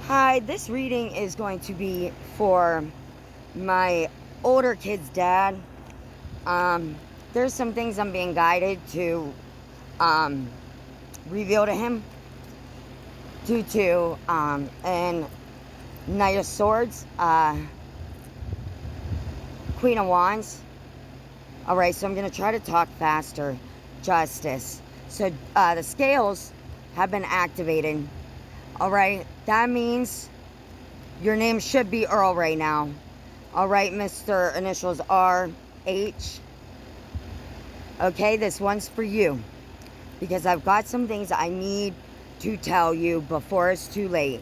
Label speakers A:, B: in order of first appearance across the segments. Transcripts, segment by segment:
A: Hi, this reading is going to be for my older kid's dad. Um, there's some things I'm being guided to um, reveal to him due to an Knight of Swords, Queen of Wands. All right, so I'm going to try to talk faster. Justice. So the scales have been activated. All right, that means your name should be Earl right now. All right, Mr. Initials RH. Okay, this one's for you because I've got some things I need to tell you before it's too late.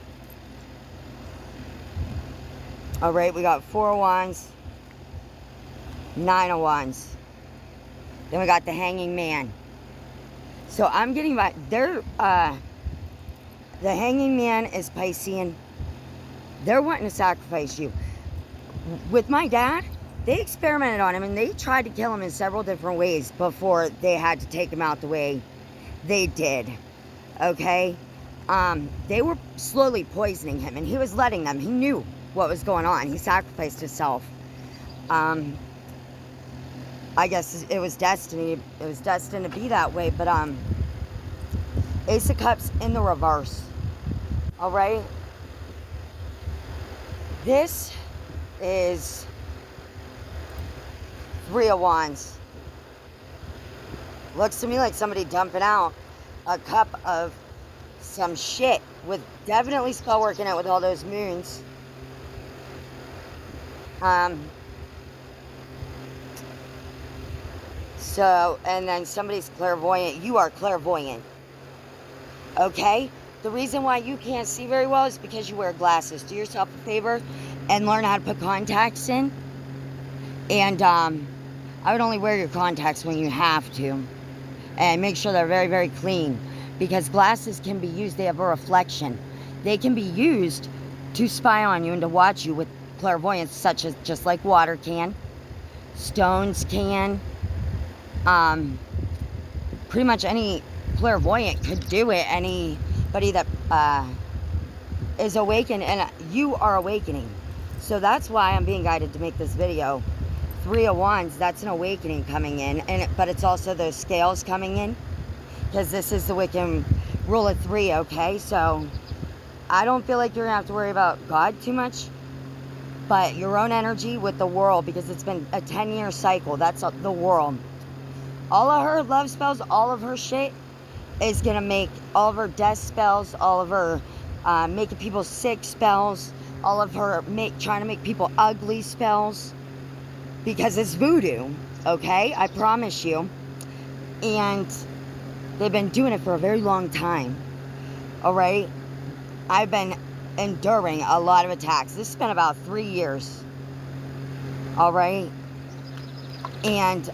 A: All right, we got 4 of Wands, 9 of Wands. Then we got the Hanging Man. So I'm getting back there. The Hanging Man is Piscean. They're wanting to sacrifice you. With my dad, they experimented on him and they tried to kill him in several different ways before they had to take him out the way they did. Okay? They were slowly poisoning him and he was letting them. He knew what was going on. He sacrificed himself. I guess it was destiny. It was destined to be that way. But Ace of Cups in the reverse. All right? This is 3 of Wands. Looks to me like somebody dumping out a cup of some shit with definitely spell working it with all those moons. So, and then somebody's clairvoyant. You are clairvoyant. Okay? The reason why you can't see very well is because you wear glasses. Do yourself a favor and learn how to put contacts in. And I would only wear your contacts when you have to. And make sure they're very, very clean. Because glasses can be used, they have a reflection. They can be used to spy on you and to watch you with clairvoyance, such as just like water can. Stones can. Pretty much any clairvoyant could do it. Anybody that is awakened, and you are awakening. So that's why I'm being guided to make this video. 3 of Wands, that's an awakening coming in, but it's also those scales coming in, because this is the Wiccan rule of 3, okay? So I don't feel like you're gonna have to worry about God too much, but your own energy with the world, because it's been a 10-year cycle. That's the world. All of her love spells, all of her shit is gonna make all of her death spells, all of her making people sick spells, all of her trying to make people ugly spells, because it's voodoo, okay? I promise you. And they've been doing it for a very long time, all right? I've been enduring a lot of attacks. This has been about 3 years, all right? And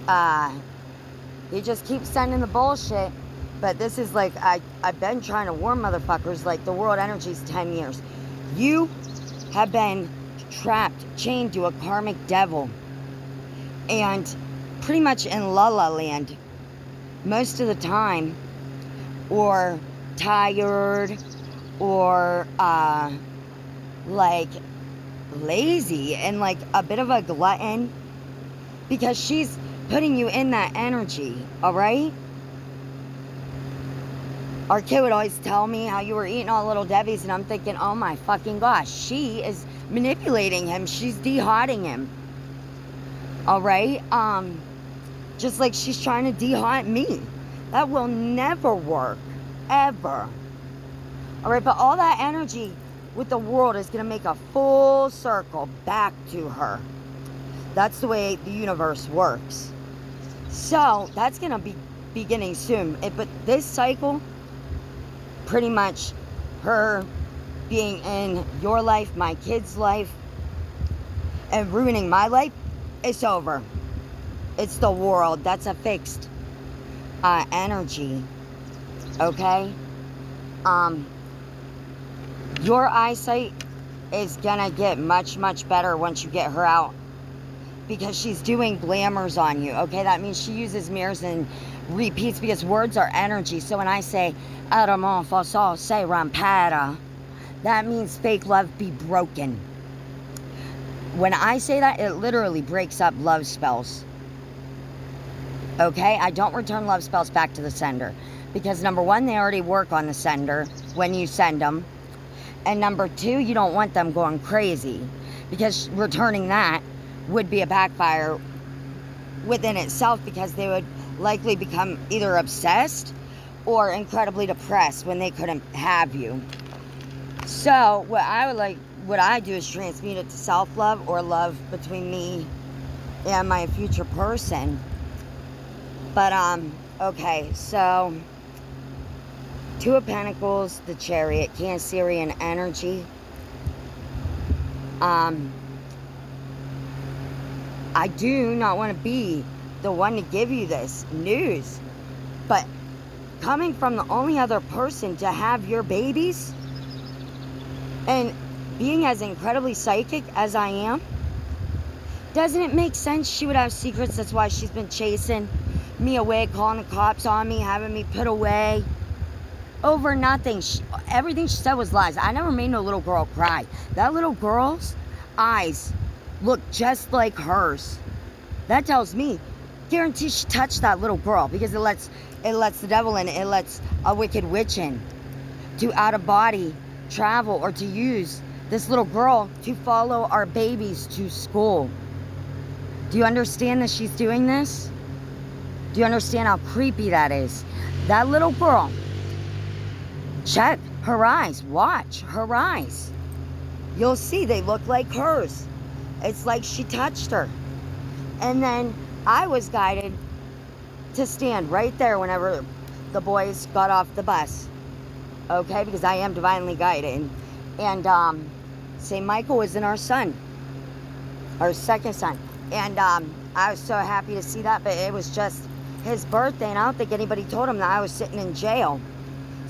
A: they just keep sending the bullshit. But this is like, I've been trying to warn motherfuckers, like the world energy's 10 years. You have been trapped, chained to a karmic devil. And pretty much in La La Land, most of the time, or tired, or like lazy, and like a bit of a glutton, because she's putting you in that energy, all right? Our kid would always tell me how you were eating all little Debbie's, and I'm thinking, oh my fucking gosh, she is manipulating him. She's de-hotting him. All right? Just like she's trying to de-hot me. That will never work. Ever. All right, but all that energy with the world is going to make a full circle back to her. That's the way the universe works. So, that's going to be beginning soon. But this cycle, pretty much her being in your life, my kid's life, and ruining my life, it's over. It's the world. That's a fixed energy. Okay? Your eyesight is gonna get much, much better once you get her out, because she's doing glamours on you. Okay? That means she uses mirrors and repeats, because words are energy. So when I say, Adamo fosso se rampara, That means fake love be broken. When I say that, it literally breaks up love spells. Okay? I don't return love spells back to the sender. Because number one, they already work on the sender when you send them. And number two, you don't want them going crazy. Because returning that would be a backfire within itself, because they would likely become either obsessed or incredibly depressed when they couldn't have you. So what I do is transmute it to self-love or love between me and my future person. But okay, so Two of Pentacles, the Chariot, Cancerian energy. I do not want to be the one to give you this news, but coming from the only other person to have your babies, and being as incredibly psychic as I am, doesn't it make sense she would have secrets? That's why she's been chasing me away, calling the cops on me, having me put away over nothing. Everything she said was lies. I never made no little girl cry. That little girl's eyes look just like hers. That tells me, guarantee she touched that little girl, because it lets the devil in, it lets a wicked witch in to out of body travel, or to use this little girl to follow our babies to school. Do you understand that she's doing this? Do you understand how creepy that is? That little girl, check her eyes, watch her eyes. You'll see they look like hers. It's like she touched her. And then I was guided to stand right there whenever the boys got off the bus. Okay, because I am divinely guided. And St. Michael was in our son, our second son. And I was so happy to see that, but it was just his birthday, and I don't think anybody told him that I was sitting in jail.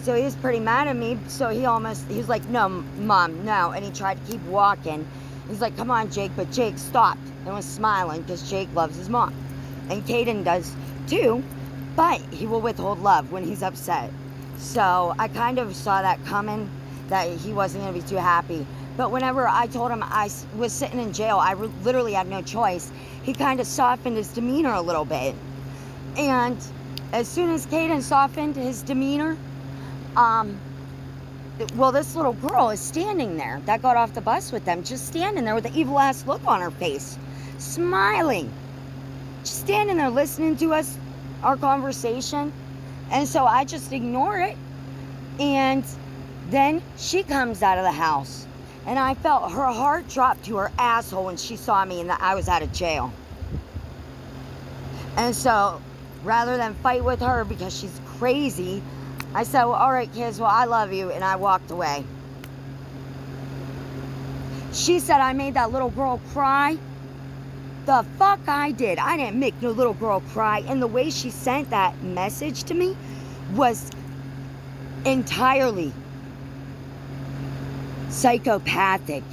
A: So he was pretty mad at me, so he was like, no, Mom, no. And he tried to keep walking. He's like, come on, Jake. But Jake stopped and was smiling, because Jake loves his mom. And Caden does too, but he will withhold love when he's upset. So I kind of saw that coming, that he wasn't going to be too happy. But whenever I told him I was sitting in jail, I literally had no choice. He kind of softened his demeanor a little bit. And as soon as Caden softened his demeanor, well, this little girl is standing there that got off the bus with them, just standing there with an evil ass look on her face, smiling, just standing there listening to us, our conversation. And so I just ignore it. And then she comes out of the house, and I felt her heart drop to her asshole when she saw me and that I was out of jail. And so rather than fight with her because she's crazy, I said, well, all right, kids, well, I love you, and I walked away. She said I made that little girl cry. The fuck I did. I didn't make no little girl cry. And the way she sent that message to me was entirely psychopathic.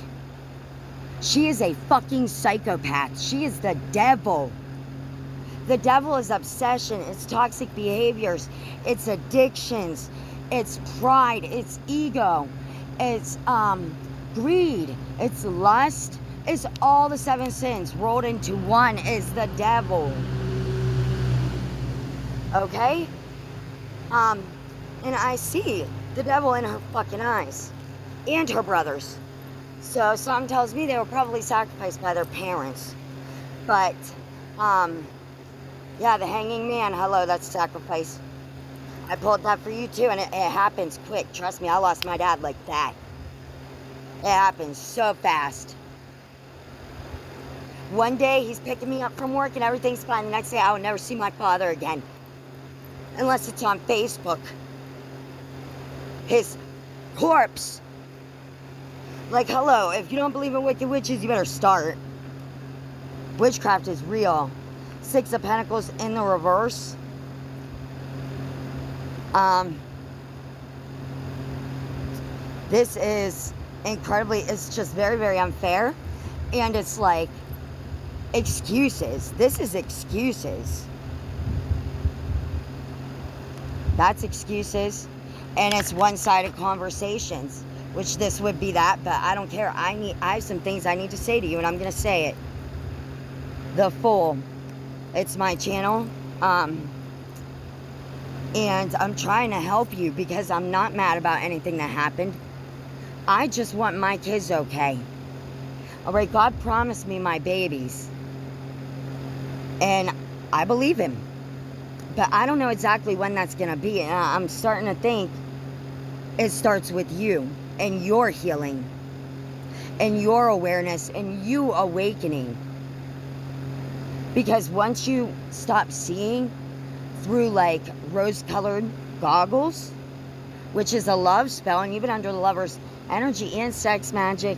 A: She is a fucking psychopath. She is the devil. The devil is obsession, it's toxic behaviors, it's addictions, it's pride, it's ego, it's greed, it's lust, it's all the 7 sins rolled into one is the devil. Okay? And I see the devil in her fucking eyes, and her brothers. So something tells me they were probably sacrificed by their parents. But yeah, the hanging man, hello, that's sacrifice. I pulled that for you too, and it happens quick. Trust me, I lost my dad like that. It happens so fast. One day, he's picking me up from work and everything's fine. The next day, I will never see my father again. Unless it's on Facebook. His corpse. Like, hello, if you don't believe in wicked witches, you better start. Witchcraft is real. 6 of Pentacles in the reverse. This is incredibly, it's just very, very unfair. And it's like excuses. This is excuses. That's excuses. And it's one-sided conversations. which this would be that, but I don't care. I have some things I need to say to you, and I'm going to say it. The Fool. It's my channel. And I'm trying to help you because I'm not mad about anything that happened. I just want my kids okay. All right, God promised me my babies. And I believe him. But I don't know exactly when that's going to be. And I'm starting to think it starts with you and your healing and your awareness and you awakening. Because once you stop seeing through like rose-colored goggles, which is a love spell, and you've been under the Lover's energy and sex magic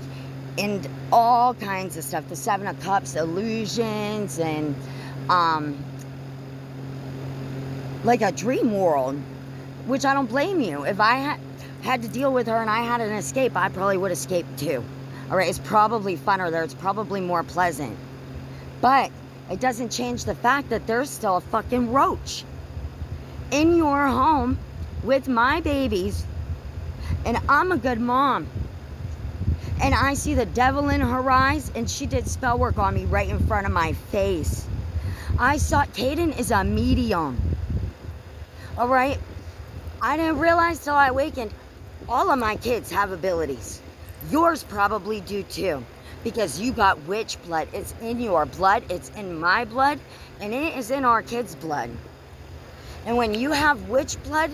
A: and all kinds of stuff, the Seven of Cups, illusions, and like a dream world, which I don't blame you. If I had to deal with her and I had an escape, I probably would escape too. All right, it's probably funner there. It's probably more pleasant. But it doesn't change the fact that there's still a fucking roach in your home with my babies, and I'm a good mom. And I see the devil in her eyes, and she did spell work on me right in front of my face. I saw Caden is a medium. All right? I didn't realize till I awakened, all of my kids have abilities. Yours probably do too. Because you got witch blood. It's in your blood. It's in my blood. And it is in our kids' blood. And when you have witch blood,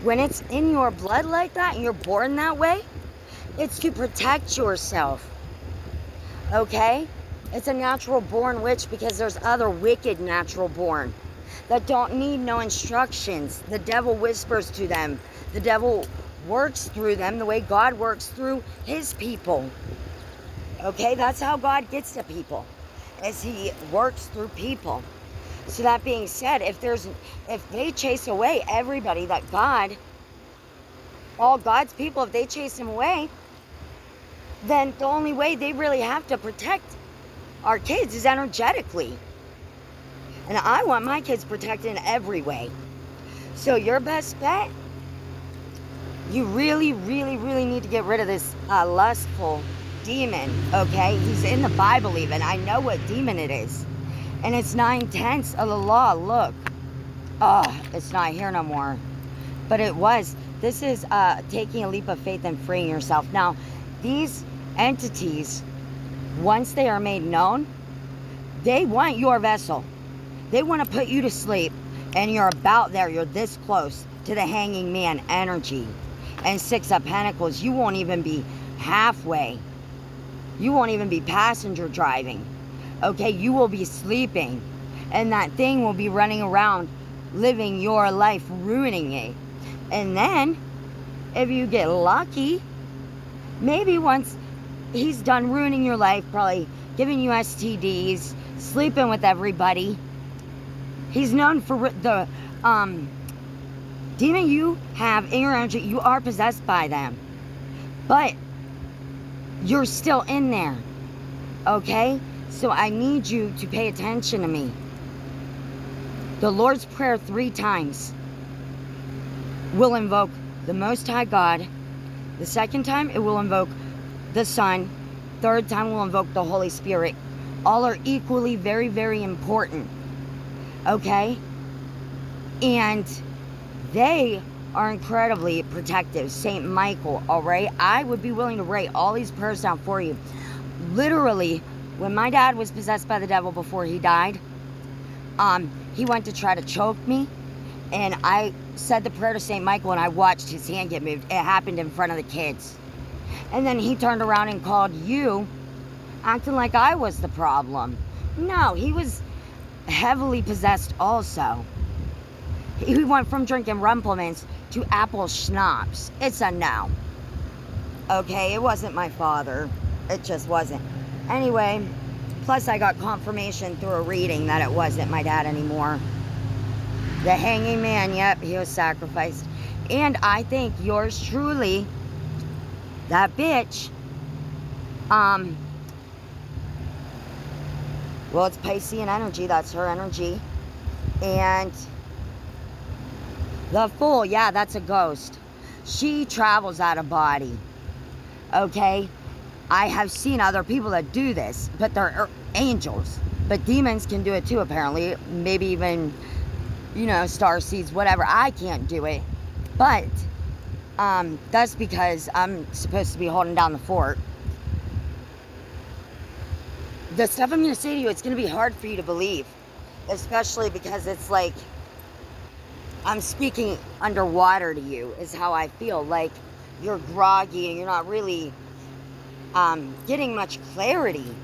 A: when it's in your blood like that and you're born that way, it's to protect yourself. Okay? It's a natural born witch because there's other wicked natural born that don't need no instructions. The devil whispers to them. The devil works through them the way God works through his people. Okay, that's how God gets to people, as he works through people. So that being said, if they chase away everybody that God, all God's people, if they chase them away, then the only way they really have to protect our kids is energetically. And I want my kids protected in every way. So your best bet, you really, really, really need to get rid of this lustful demon, okay? He's in the Bible even. I know what demon it is. And it's 9/10 of the law. Look. Oh, it's not here no more. But it was. This is taking a leap of faith and freeing yourself. Now, these entities, once they are made known, they want your vessel. They want to put you to sleep. And you're about there. You're this close to the hanging man energy. And Six of Pentacles. You won't even be halfway. You won't even be passenger driving. Okay, you will be sleeping. And that thing will be running around, living your life, ruining it. And then, if you get lucky, maybe once he's done ruining your life, probably giving you STDs, sleeping with everybody. He's known for the demon you have in your energy. You are possessed by them. But you're still in there, okay? So I need you to pay attention to me. The Lord's Prayer 3 times will invoke the Most High God. The second time, it will invoke the Son. Third time, will invoke the Holy Spirit. All are equally very, very important, okay? And they are incredibly protective. Saint Michael, all right? I would be willing to write all these prayers down for you. Literally, when my dad was possessed by the devil before he died, he went to try to choke me, and I said the prayer to Saint Michael, and I watched his hand get moved. It happened in front of the kids. And then he turned around and called you, acting like I was the problem. No, he was heavily possessed also. He went from drinking Rumplemans to apple schnapps. It's a no. Okay, it wasn't my father. It just wasn't. Anyway, plus I got confirmation through a reading that it wasn't my dad anymore. The hanging man, yep, he was sacrificed. And I think yours truly, that bitch, well, it's Piscean energy. That's her energy. And the Fool, yeah, that's a ghost. She travels out of body. Okay? I have seen other people that do this, but they're angels. But demons can do it too, apparently. Maybe even, star seeds, whatever. I can't do it. But that's because I'm supposed to be holding down the fort. The stuff I'm going to say to you, it's going to be hard for you to believe. Especially because it's like I'm speaking underwater to you, is how I feel. Like you're groggy and you're not really getting much clarity.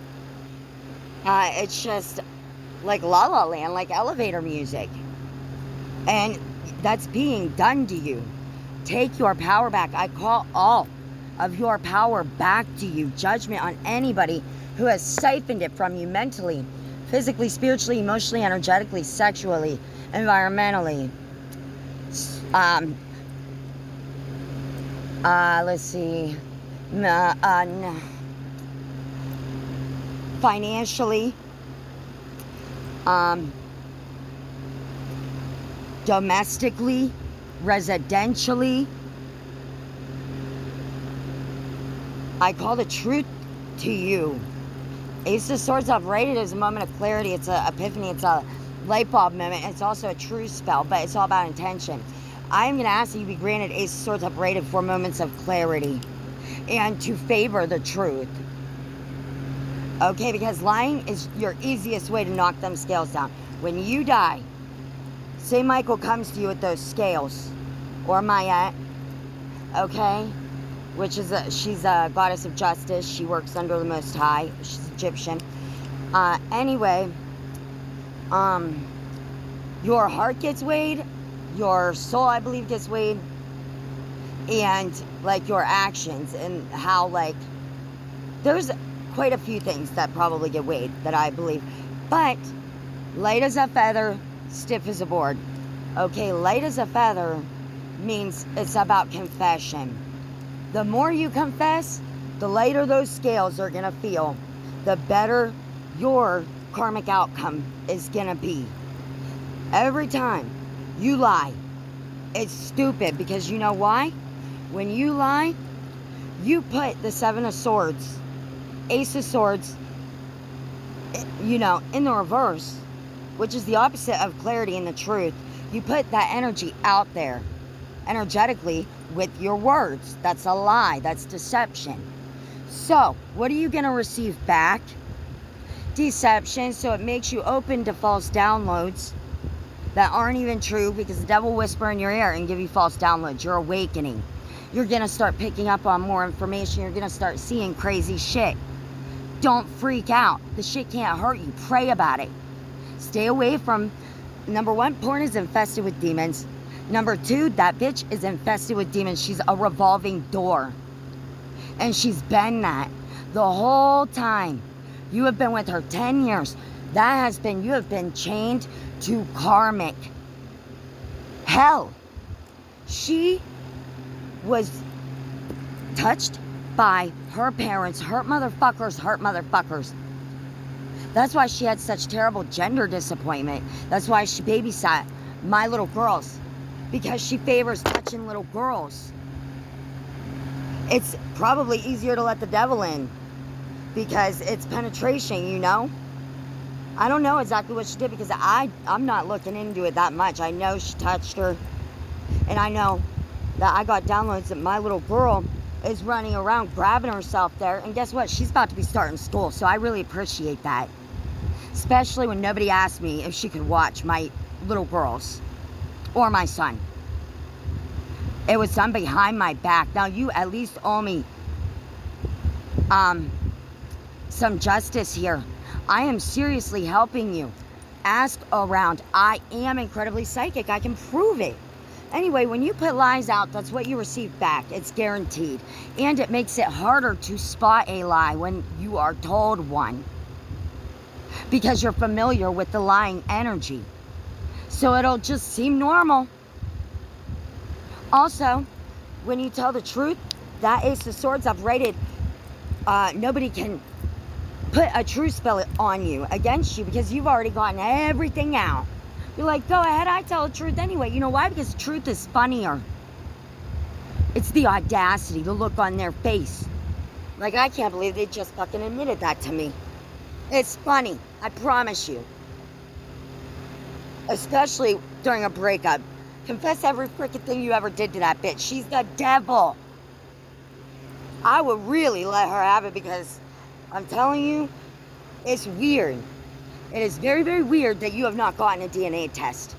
A: It's just like La La Land, like elevator music. And that's being done to you. Take your power back. I call all of your power back to you. Judgment on anybody who has siphoned it from you mentally, physically, spiritually, emotionally, energetically, sexually, environmentally. Let's see. Financially. Domestically. Residentially. I call the truth to you. Ace of Swords uprated is a moment of clarity. It's an epiphany. It's a light bulb moment. It's also a true spell, but it's all about intention. I'm going to ask that you be granted Ace of Swords uprated for moments of clarity and to favor the truth. Okay, because lying is your easiest way to knock them scales down. When you die, say Michael comes to you with those scales, or Mayette, okay, which is she's a goddess of justice. She works under the Most High. She's Egyptian. Anyway, your heart gets weighed, your soul, I believe, gets weighed, and like your actions and how, like, there's quite a few things that probably get weighed that I believe, but light as a feather, stiff as a board. Okay, light as a feather means it's about confession. The more you confess, the lighter those scales are gonna feel, the better your karmic outcome is gonna be. Every time you lie, it's stupid, because you know why? When you lie, you put the Seven of Swords, Ace of Swords, in the reverse, which is the opposite of clarity and the truth. You put that energy out there energetically with your words. That's a lie. That's deception. So, what are you going to receive back? Deception. So it makes you open to false downloads that aren't even true, because the devil will whisper in your ear and give you false downloads. You're awakening. You're going to start picking up on more information. You're going to start seeing crazy shit. Don't freak out. The shit can't hurt you. Pray about it. Stay away from, number one, porn is infested with demons. Number two, that bitch is infested with demons. She's a revolving door. And she's been that the whole time. You have been with her 10 years. You have been chained to karmic hell. She was touched by her parents, hurt motherfuckers. That's why she had such terrible gender disappointment. That's why she babysat my little girls, because she favors touching little girls. It's probably easier to let the devil in because it's penetration, I don't know exactly what she did, because I'm not looking into it that much. I know she touched her, and I know that I got downloads that my little girl is running around grabbing herself there, and guess what? She's about to be starting school, so I really appreciate that. Especially when nobody asked me if she could watch my little girls or my son. It was done behind my back. Now you at least owe me some justice here. I am seriously helping you. Ask around. I am incredibly psychic. I can prove it. Anyway, when you put lies out, that's what you receive back. It's guaranteed. And it makes it harder to spot a lie when you are told one, because you're familiar with the lying energy. So it'll just seem normal. Also, when you tell the truth, that Ace of Swords uprated, nobody can put a true spell on you, against you, because you've already gotten everything out. You're like, go ahead, I tell the truth anyway. You know why? Because the truth is funnier. It's the audacity, the look on their face. Like, I can't believe they just fucking admitted that to me. It's funny, I promise you. Especially during a breakup. Confess every freaking thing you ever did to that bitch. She's the devil. I would really let her have it because I'm telling you, it's weird. It is very, very weird that you have not gotten a DNA test.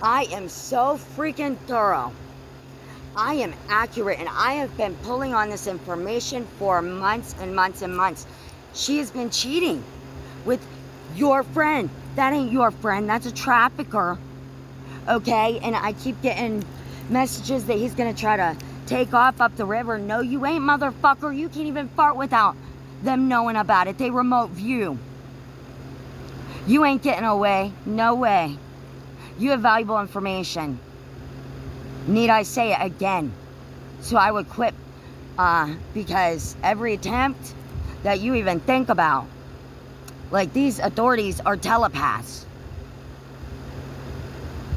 A: I am so freaking thorough. I am accurate, and I have been pulling on this information for months and months and months. She has been cheating with your friend. That ain't your friend. That's a trafficker. Okay? And I keep getting messages that he's going to try to take off up the river. No, you ain't, motherfucker. You can't even fart without them knowing about it. They remote view. You ain't getting away. No way. You have valuable information. Need I say it again? So I would quit because every attempt that you even think about, like, these authorities are telepaths.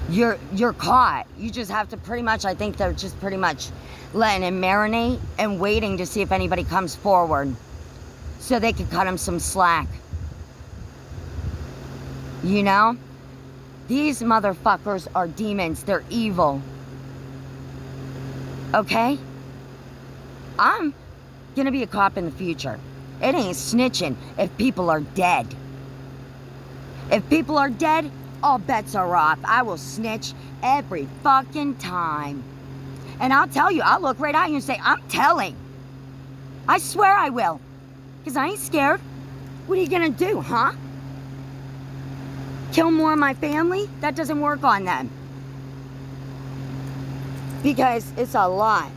A: You're caught. You just have to pretty much, I think they're just pretty much letting him marinate and waiting to see if anybody comes forward so they can cut him some slack. You know? These motherfuckers are demons. They're evil. Okay? I'm gonna be a cop in the future. It ain't snitching if people are dead. If people are dead, all bets are off. I will snitch every fucking time. And I'll tell you, I'll look right at you and say, I'm telling. I swear I will. Because I ain't scared. What are you gonna do, huh? Kill more of my family? That doesn't work on them. Because it's a lot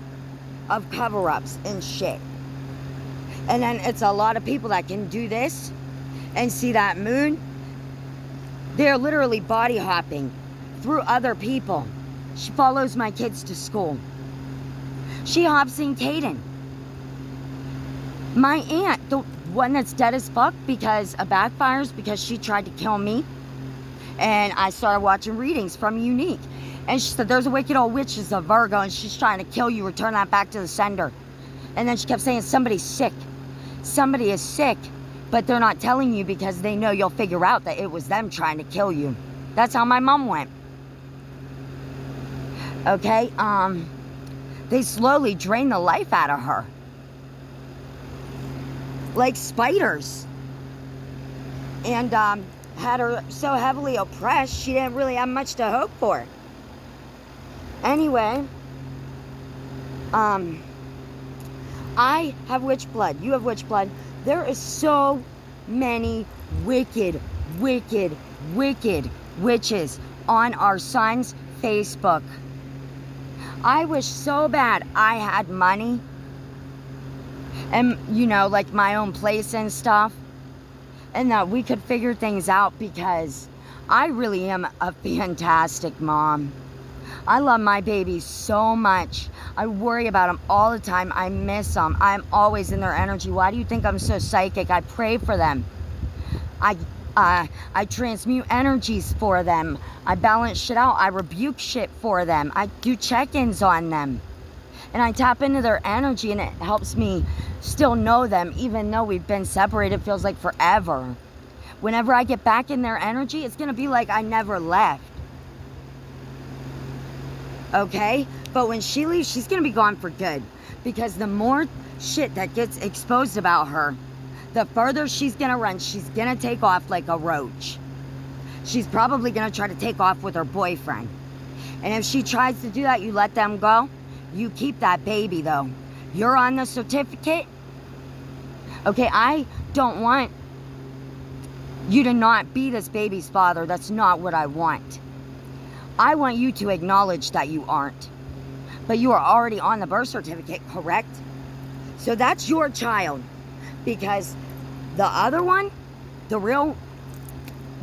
A: of cover-ups and shit. And then it's a lot of people that can do this and see that moon. They're literally body hopping through other people. She follows my kids to school. She hops in Caden. My aunt, the one that's dead as fuck because of backfires, because she tried to kill me. And I started watching readings from Unique. And she said, there's a wicked old witch, is a Virgo, and she's trying to kill you. Return that back to the sender. And then she kept saying, somebody's sick. Somebody is sick. But they're not telling you because they know you'll figure out that it was them trying to kill you. That's how my mom went. Okay? They slowly drained the life out of her. Like spiders. And had her so heavily oppressed, she didn't really have much to hope for. Anyway, I have witch blood. You have witch blood. There is so many wicked, wicked, wicked witches on our son's Facebook. I wish so bad I had money and, you know, like my own place and stuff, and that we could figure things out, because I really am a fantastic mom. I love my babies so much. I worry about them all the time. I miss them. I'm always in their energy. Why do you think I'm so psychic? I pray for them. I transmute energies for them. I balance shit out. I rebuke shit for them. I do check-ins on them. And I tap into their energy, and it helps me still know them, even though we've been separated. It feels like forever. Whenever I get back in their energy, it's going to be like I never left. Okay? But when she leaves, she's going to be gone for good. Because the more shit that gets exposed about her, the further she's going to run. She's going to take off like a roach. She's probably going to try to take off with her boyfriend. And if she tries to do that, you let them go. You keep that baby, though. You're on the certificate. Okay, I don't want you to not be this baby's father. That's not what I want. I want you to acknowledge that you aren't. But you are already on the birth certificate, correct? So that's your child. Because the other one, the real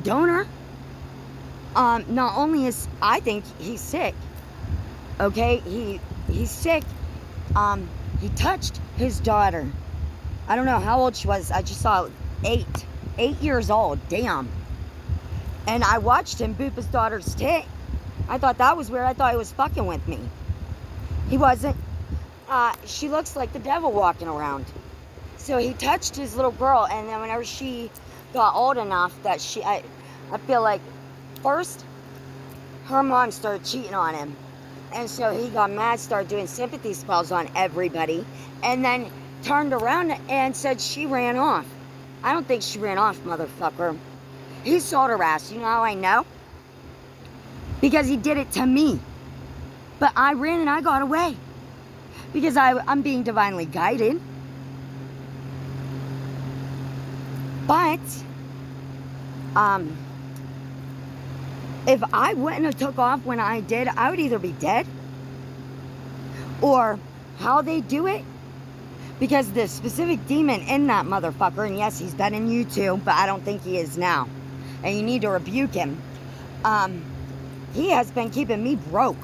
A: donor, not only is, I think he's sick. Okay, he's sick. He touched his daughter. I don't know how old she was. I just saw 8 years old. Damn. And I watched him boop his daughter's tit. I thought that was weird. I thought he was fucking with me. He wasn't. She looks like the devil walking around. So he touched his little girl, and then whenever she got old enough that I feel like first her mom started cheating on him. And so he got mad, started doing sympathy spells on everybody, and then turned around and said she ran off. I don't think she ran off, motherfucker. He sold her ass. You know how I know? Because he did it to me. But I ran and I got away. Because I'm being divinely guided. But, if I wouldn't have took off when I did, I would either be dead, or how they do it, because the specific demon in that motherfucker, and yes, he's been in YouTube, but I don't think he is now, and you need to rebuke him. He has been keeping me broke,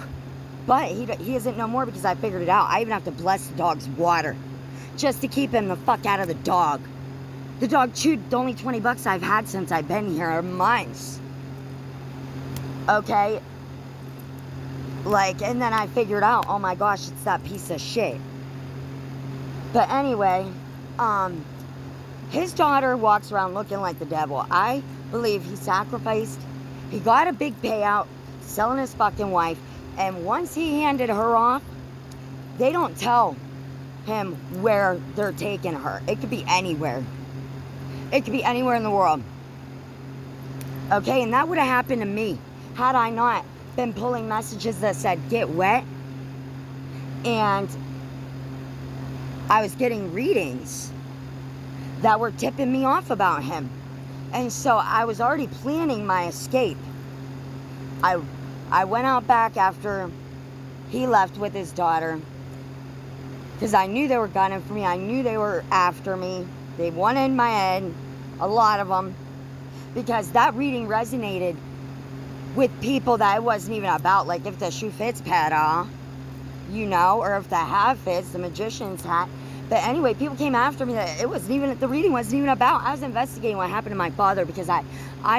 A: but he isn't no more because I figured it out. I even have to bless the dog's water just to keep him the fuck out of the dog. The dog chewed the only 20 bucks I've had since I've been here are mine's. Okay? Like, and then I figured out, oh my gosh, it's that piece of shit. But anyway, his daughter walks around looking like the devil. I believe he sacrificed. He got a big payout selling his fucking wife. And once he handed her off, they don't tell him where they're taking her. It could be anywhere. It could be anywhere in the world. Okay, and that would have happened to me had I not been pulling messages that said get wet. And I was getting readings that were tipping me off about him. And so I was already planning my escape. I went out back after he left with his daughter because I knew they were gunning for me. I knew they were after me. They wanted my head, a lot of them, because that reading resonated with people that it wasn't even about. Like if the shoe fits, Pada, you know, or if the hat fits, the magician's hat. But anyway, people came after me that it wasn't even, the reading wasn't even about. I was investigating what happened to my father because I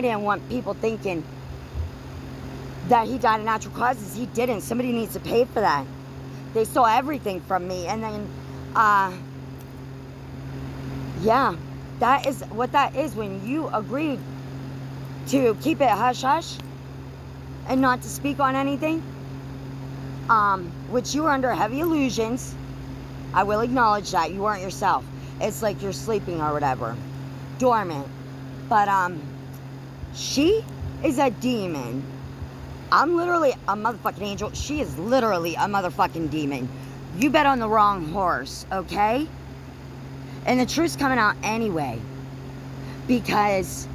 A: didn't want people thinking that he died of natural causes. He didn't. Somebody needs to pay for that. They stole everything from me. And then, yeah, that is what that is when you agreed to keep it hush-hush and not to speak on anything, which you were under heavy illusions. I will acknowledge that. You weren't yourself. It's like you're sleeping or whatever. Dormant. But, she is a demon. I'm literally a motherfucking angel. She is literally a motherfucking demon. You bet on the wrong horse, okay? And the truth's coming out anyway. Because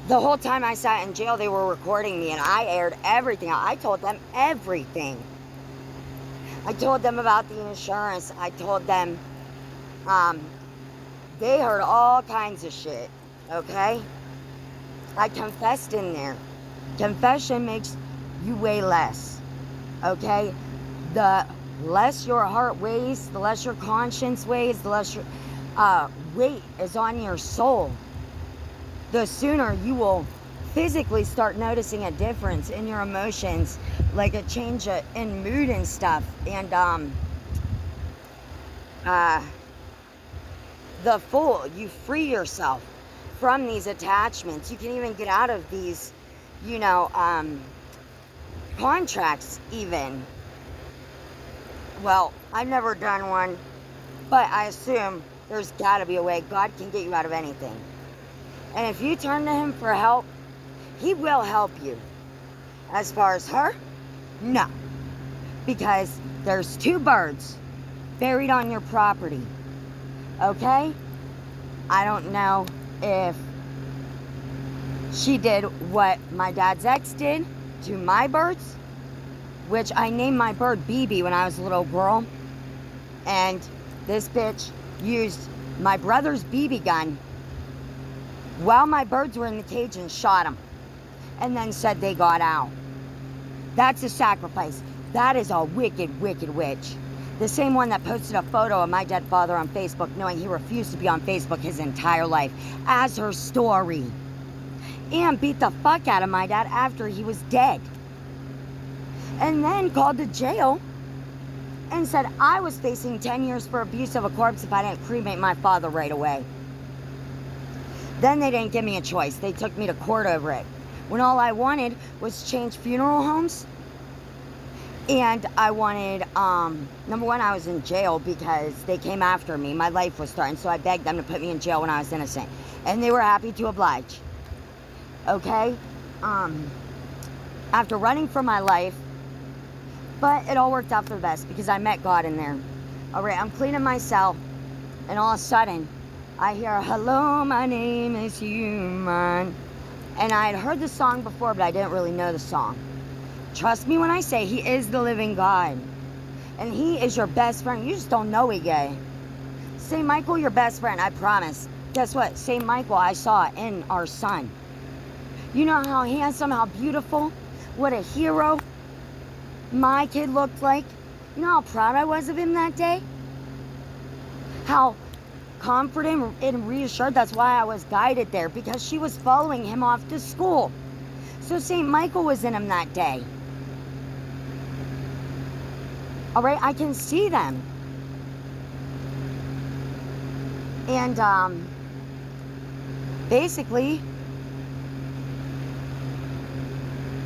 A: the whole time I sat in jail, they were recording me and I aired everything out. I told them everything. I told them about the insurance. I told them, they heard all kinds of shit, okay? I confessed in there. Confession makes you weigh less, okay? The less your heart weighs, the less your conscience weighs, the less your weight is on your soul, the sooner you will physically start noticing a difference in your emotions, like a change in mood and stuff. And the Fool, you free yourself from these attachments. You can even get out of these, you know, contracts even. Well, I've never done one, but I assume there's got to be a way. God can get you out of anything. And if you turn to him for help, he will help you. As far as her, no. Because there's 2 birds buried on your property. Okay? I don't know if she did what my dad's ex did to my birds, which I named my bird BB when I was a little girl. And this bitch used my brother's BB gun while my birds were in the cage and shot them. And then said they got out. That's a sacrifice. That is a wicked, wicked witch. The same one that posted a photo of my dead father on Facebook, knowing he refused to be on Facebook his entire life, as her story. And beat the fuck out of my dad after he was dead. And then called the jail and said I was facing 10 years for abuse of a corpse if I didn't cremate my father right away. Then they didn't give me a choice. They took me to court over it. When all I wanted was change funeral homes. And I wanted, number one, I was in jail because they came after me. My life was threatened, so I begged them to put me in jail when I was innocent. And they were happy to oblige. Okay? After running for my life, but it all worked out for the best because I met God in there. All right, I'm cleaning my cell, and all of a sudden, I hear, hello, my name is human. And I had heard the song before, but I didn't really know the song. Trust me when I say he is the living God. And he is your best friend. You just don't know he gay. St. Michael, your best friend, I promise. Guess what? St. Michael, I saw in our son. You know how handsome, how beautiful, what a hero my kid looked like? You know how proud I was of him that day? How confident and reassured. That's why I was guided there, because she was following him off to school. So St. Michael was in him that day. All right, I can see them. And basically,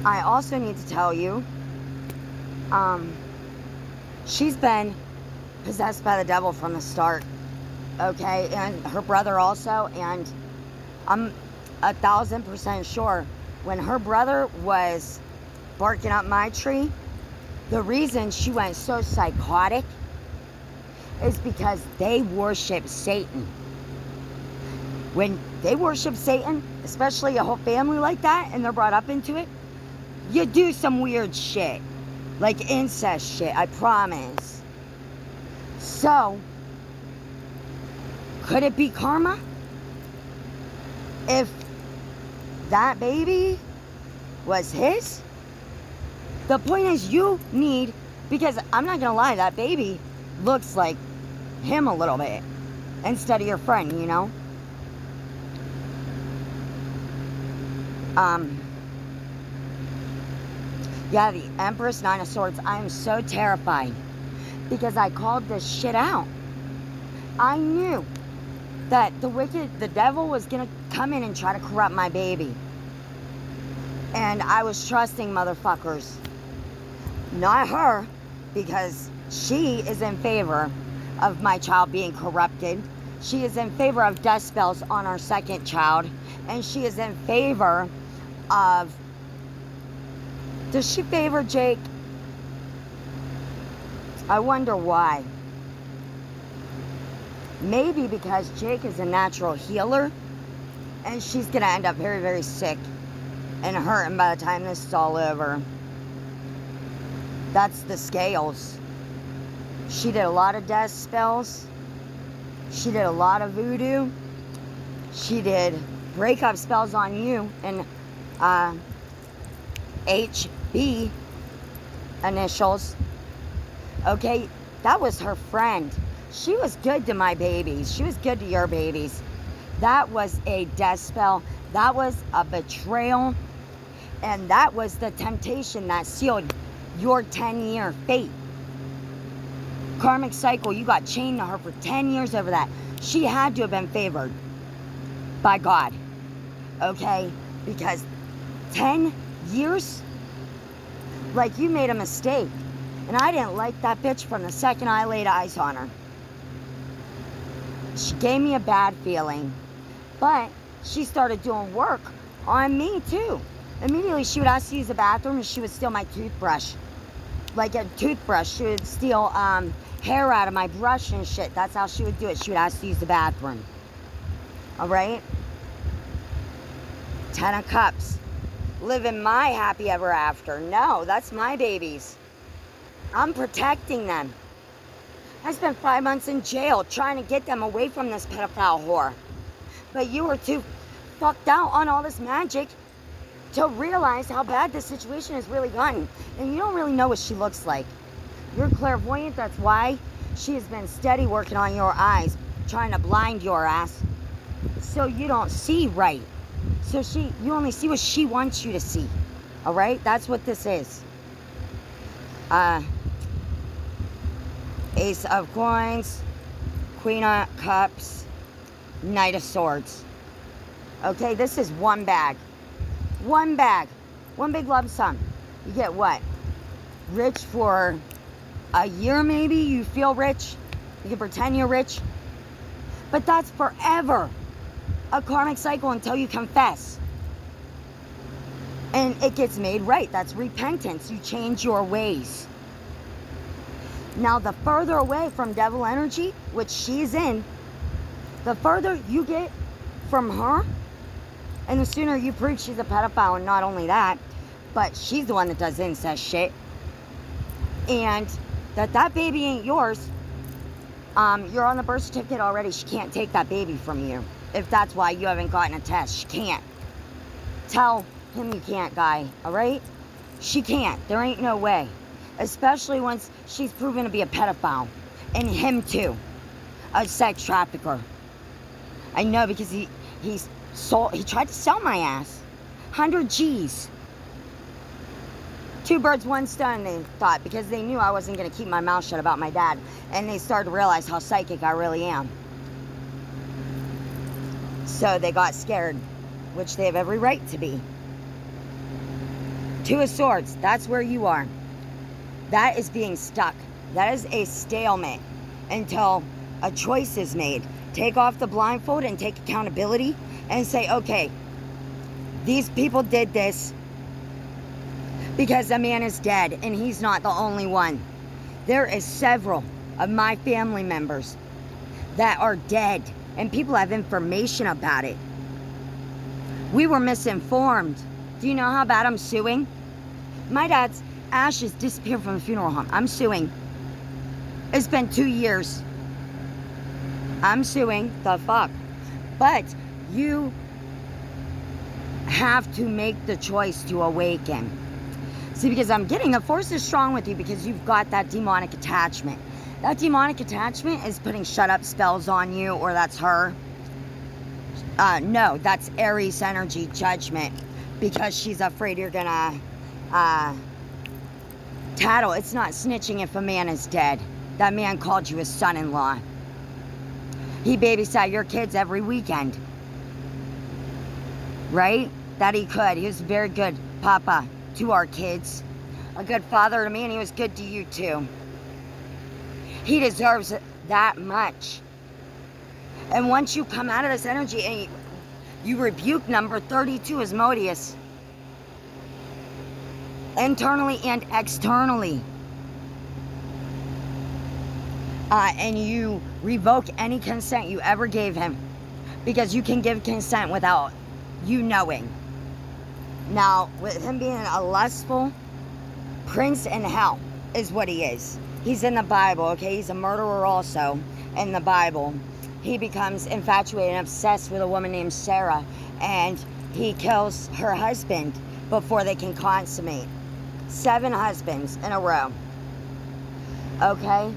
A: I also need to tell you, she's been possessed by the devil from the start. Okay, and her brother also, and I'm 1,000% sure when her brother was barking up my tree, the reason she went so psychotic is because they worship Satan. When they worship Satan, especially a whole family like that, and they're brought up into it, you do some weird shit, like incest shit, I promise. So, could it be karma? If that baby was his? The point is, you need, because I'm not gonna lie, that baby looks like him a little bit instead of your friend, you know? Yeah, the Empress Nine of Swords. I am so terrified because I called this shit out. I knew that the devil was gonna come in and try to corrupt my baby. And I was trusting motherfuckers. Not her, because she is in favor of my child being corrupted. She is in favor of death spells on our second child. And she is in favor of... Does she favor Jake? I wonder why. Maybe because Jake is a natural healer, and she's going to end up very, very sick and hurting by the time this is all over. That's the scales. She did a lot of death spells. She did a lot of voodoo. She did breakup spells on you and HB initials. Okay, that was her friend. She was good to my babies. She was good to your babies. That was a death spell. That was a betrayal. And that was the temptation that sealed your 10-year fate. Karmic cycle, you got chained to her for 10 years over that. She had to have been favored by God. Okay? Because 10 years? Like, you made a mistake. And I didn't like that bitch from the second I laid eyes on her. She gave me a bad feeling. But she started doing work on me, too. Immediately, she would ask to use the bathroom, and she would steal my toothbrush. Like a toothbrush. She would steal hair out of my brush and shit. That's how she would do it. She would ask to use the bathroom. Alright? 10 of Cups. Living my happy ever after. No, that's my babies. I'm protecting them. I spent 5 months in jail trying to get them away from this pedophile whore. But you were too fucked out on all this magic to realize how bad this situation has really gotten. And you don't really know what she looks like. You're clairvoyant, that's why she has been steady working on your eyes, trying to blind your ass so you don't see right. So you only see what she wants you to see. Alright? That's what this is. Ace of Coins, Queen of Cups, Knight of Swords. Okay, this is one bag. One bag. One big lump sum. You get what? Rich for a year maybe? You feel rich? You can pretend you're rich? But that's forever. A karmic cycle until you confess. And it gets made right. That's repentance. You change your ways. Now, the further away from devil energy, which she's in, the further you get from her, and the sooner you prove she's a pedophile, and not only that, but she's the one that does incest shit, and that baby ain't yours, you're on the birth certificate already. She can't take that baby from you. If that's why you haven't gotten a test, she can't. Tell him you can't, guy, all right? She can't. There ain't no way. Especially once she's proven to be a pedophile. And him too. A sex trafficker. I know, because he tried to sell my ass. 100 G's. 2 birds, 1 stone, they thought, because they knew I wasn't going to keep my mouth shut about my dad. And they started to realize how psychic I really am. So they got scared, which they have every right to be. 2 of Swords, that's where you are. That is being stuck. That is a stalemate until a choice is made. Take off the blindfold and take accountability and say, okay, these people did this because a man is dead, and he's not the only one. There is several of my family members that are dead, and people have information about it. We were misinformed. Do you know how bad I'm suing? My dad's ashes disappeared from the funeral home. I'm suing. It's been 2 years. I'm suing. The fuck? But you have to make the choice to awaken. See, because I'm getting the force is strong with you because you've got that demonic attachment. That demonic attachment is putting shut up spells on you, or that's her. No, that's Aries energy, judgment, because she's afraid you're gonna tattle. It's not snitching if a man is dead. That man called you his son-in-law. He babysat your kids every weekend. Right? That he could. He was a very good papa to our kids. A good father to me, and he was good to you too. He deserves that much. And once you come out of this energy and you rebuke number 32 Asmodeus, internally and externally, and you revoke any consent you ever gave him, because you can give consent without you knowing. Now, with him being a lustful prince in hell is what he is. He's in the Bible, okay? He's a murderer also in the Bible. He becomes infatuated and obsessed with a woman named Sarah, and he kills her husband before they can consummate. 7 husbands in a row. Okay?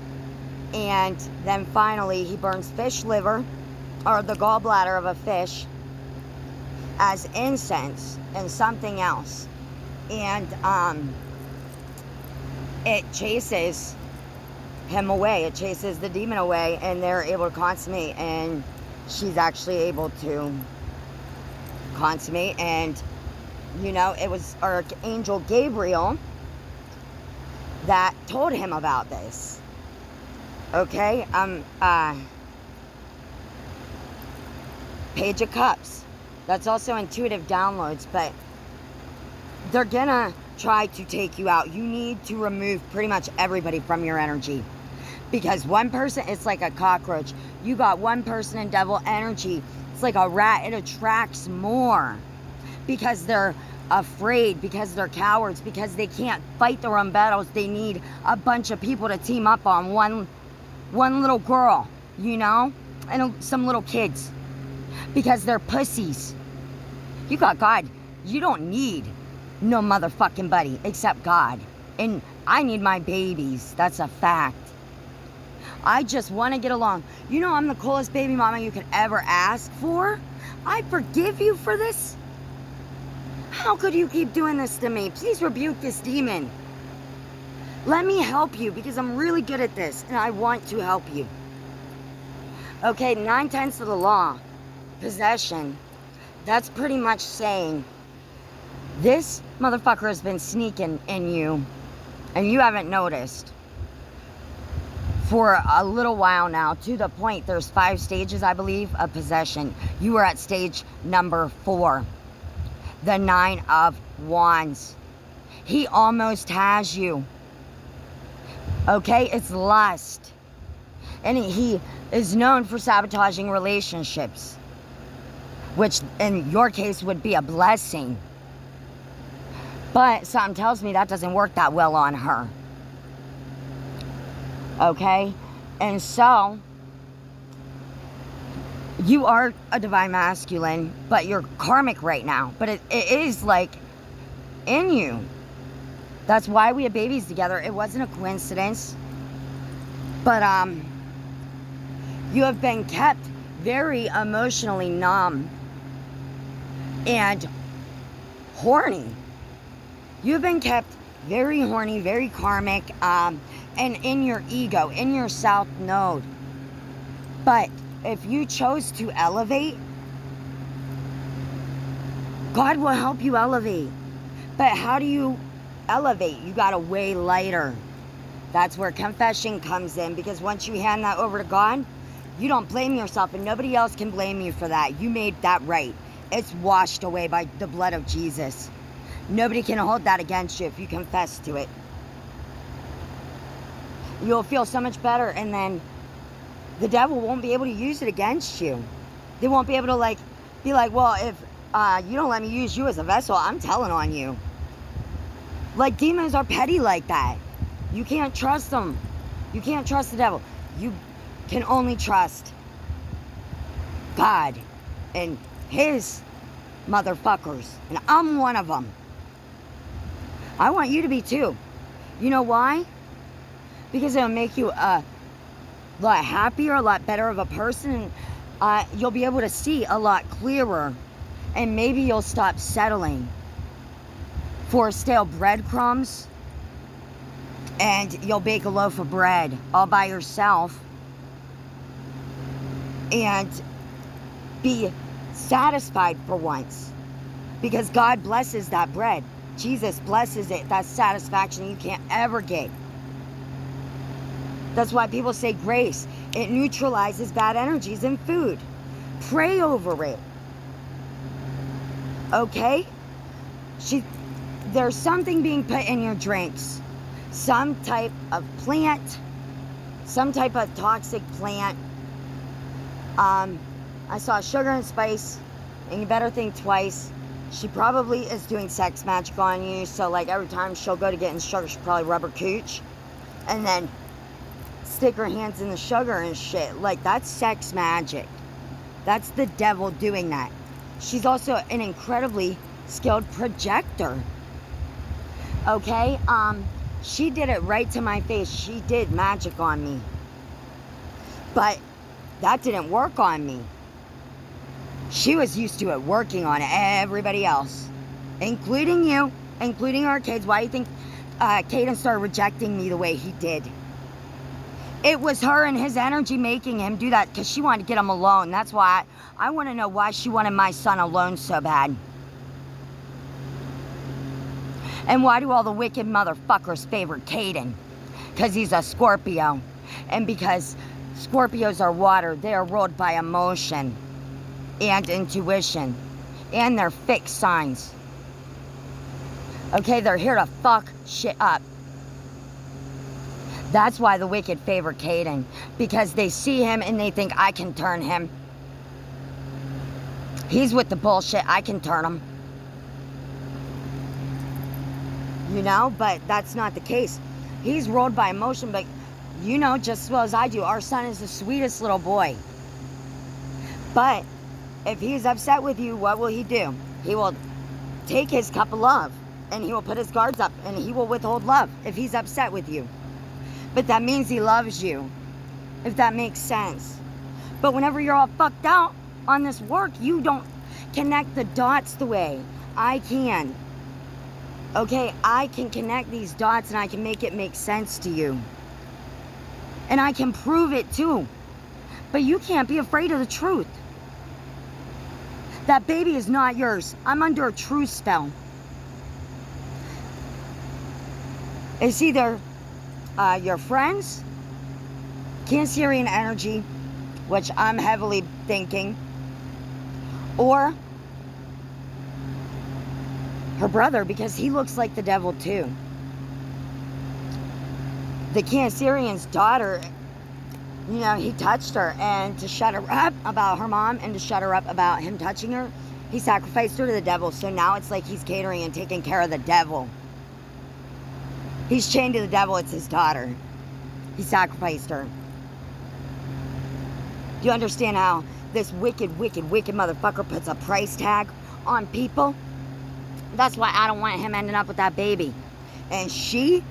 A: And then finally he burns fish liver, or the gallbladder of a fish, as incense and something else. And it chases him away. It chases the demon away, and they're able to consummate, and she's actually able to consummate. And you know, it was Archangel Gabriel that told him about this. Okay? Page of Cups. That's also intuitive downloads, but they're gonna try to take you out. You need to remove pretty much everybody from your energy. Because one person, it's like a cockroach. You got one person in devil energy. It's like a rat. It attracts more. Because they're afraid, because they're cowards, because they can't fight their own battles. They need a bunch of people to team up on one little girl, you know? And some little kids. Because they're pussies. You got God. You don't need no motherfucking buddy except God. And I need my babies. That's a fact. I just want to get along. You know, I'm the coolest baby mama you could ever ask for. I forgive you for this. How could you keep doing this to me? Please rebuke this demon. Let me help you because I'm really good at this and I want to help you. Okay, 9/10 of the law, possession, that's pretty much saying this motherfucker has been sneaking in you and you haven't noticed for a little while now, to the point there's 5 stages, I believe, of possession. You are at stage number 4, the 9 of Wands. He almost has you. Okay, it's lust. And he is known for sabotaging relationships, which in your case would be a blessing. But something tells me that doesn't work that well on her. Okay? And so, you are a divine masculine, but you're karmic right now. But it is like in you. That's why we had babies together. It wasn't a coincidence. But you have been kept very emotionally numb and horny. You've been kept very horny, very karmic, and in your ego, in your south node. But if you chose to elevate, God will help you elevate. But how do you elevate? You gotta weigh lighter. That's where confession comes in, because once you hand that over to God, you don't blame yourself, and nobody else can blame you for that. You made that right. It's washed away by the blood of Jesus. Nobody can hold that against you if you confess to it. You'll feel so much better, and then the devil won't be able to use it against you. They won't be able to be like, well, if you don't let me use you as a vessel, I'm telling on you. Like, demons are petty like that. You can't trust them. You can't trust the devil. You can only trust God and his motherfuckers. And I'm one of them. I want you to be too. You know why? Because it'll make you a lot happier, a lot better of a person. You'll be able to see a lot clearer. And maybe you'll stop settling for stale breadcrumbs. And you'll bake a loaf of bread all by yourself. And be satisfied for once. Because God blesses that bread. Jesus blesses it. That's satisfaction you can't ever get. That's why people say grace. It neutralizes bad energies in food. Pray over it. Okay? There's something being put in your drinks. Some type of plant. Some type of toxic plant. I saw sugar and spice. And you better think twice. She probably is doing sex magic on you. So like every time she'll go to get in sugar, she'll probably rub her cooch. And then stick her hands in the sugar and shit. Like, that's sex magic. That's the devil doing that. She's also an incredibly skilled projector. Okay? She did it right to my face. She did magic on me. But that didn't work on me. She was used to it working on everybody else. Including you. Including our kids. Why do you think Caden started rejecting me the way he did? It was her and his energy making him do that because she wanted to get him alone. That's why I want to know why she wanted my son alone so bad. And why do all the wicked motherfuckers favor Caden? Because he's a Scorpio. And because Scorpios are water, they are ruled by emotion and intuition. And they're fixed signs. Okay, they're here to fuck shit up. That's why the wicked favor Caden. Because they see him and they think, I can turn him. He's with the bullshit, I can turn him. You know, but that's not the case. He's ruled by emotion, but you know just as well as I do, our son is the sweetest little boy. But if he's upset with you, what will he do? He will take his cup of love and he will put his guards up and he will withhold love if he's upset with you. But that means he loves you, if that makes sense. But whenever you're all fucked out on this work, you don't connect the dots the way I can. Okay, I can connect these dots and I can make it make sense to you. And I can prove it too. But you can't be afraid of the truth. That baby is not yours. I'm under a truth spell. It's either your friends, Cancerian energy, which I'm heavily thinking, or her brother, because he looks like the devil too. The Cancerian's daughter, you know, he touched her, and to shut her up about her mom and to shut her up about him touching her, he sacrificed her to the devil. So now it's like he's catering and taking care of the devil. He's chained to the devil. It's his daughter. He sacrificed her. Do you understand how this wicked, wicked, wicked motherfucker puts a price tag on people? That's why I don't want him ending up with that baby. And she...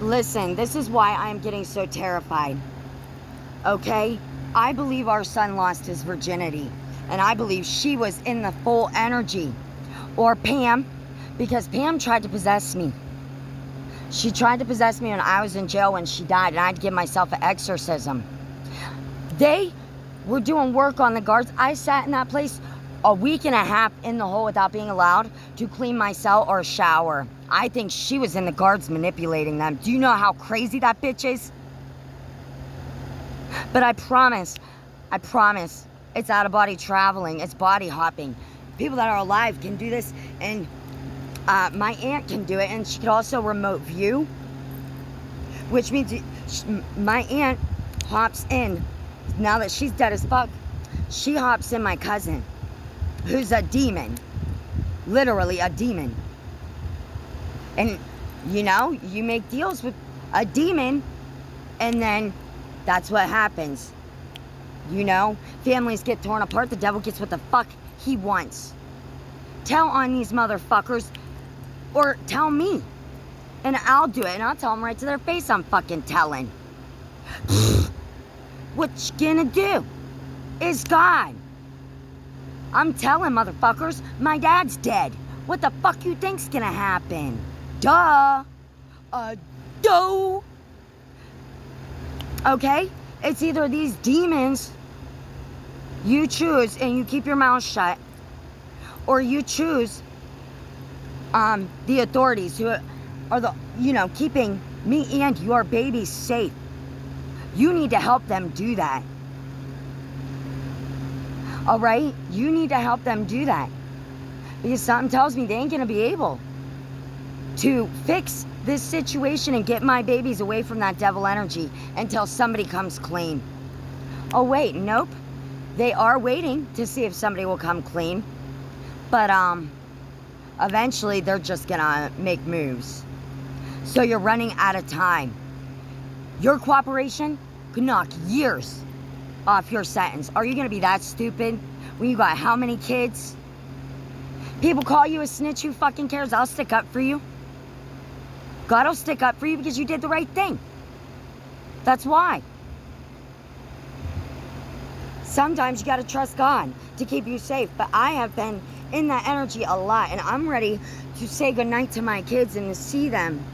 A: Listen, this is why I'm getting so terrified. Okay? I believe our son lost his virginity. And I believe she was in the full energy. Or Pam, because Pam tried to possess me. She tried to possess me when I was in jail when she died, and I had to give myself an exorcism. They were doing work on the guards. I sat in that place a week and a half in the hole without being allowed to clean my cell or shower. I think she was in the guards manipulating them. Do you know how crazy that bitch is? But I promise, it's out of body traveling. It's body hopping. People that are alive can do this, and my aunt can do it, and she could also remote view, which means my aunt hops in. Now that she's dead as fuck, she hops in my cousin, who's a demon, literally a demon. And you know, you make deals with a demon, and then that's what happens. You know, families get torn apart. The devil gets what the fuck he wants. Tell on these motherfuckers, or tell me, and I'll do it, and I'll tell them right to their face I'm fucking telling. What you gonna do is God. I'm telling motherfuckers, my dad's dead. What the fuck you think's gonna happen? Duh. Duh. Okay? It's either these demons, you choose and you keep your mouth shut, or you choose the authorities who are the, you know, keeping me and your baby safe. You need to help them do that. All right? You need to help them do that. Because something tells me they ain't going to be able to fix this situation and get my babies away from that devil energy until somebody comes clean. Oh, wait, nope. They are waiting to see if somebody will come clean. But eventually they're just going to make moves. So you're running out of time. Your cooperation could knock years off your sentence. Are you going to be that stupid when you got how many kids? People call you a snitch, who fucking cares? I'll stick up for you. God will stick up for you because you did the right thing. That's why. Sometimes you got to trust God to keep you safe. But I have been in that energy a lot, and I'm ready to say goodnight to my kids and to see them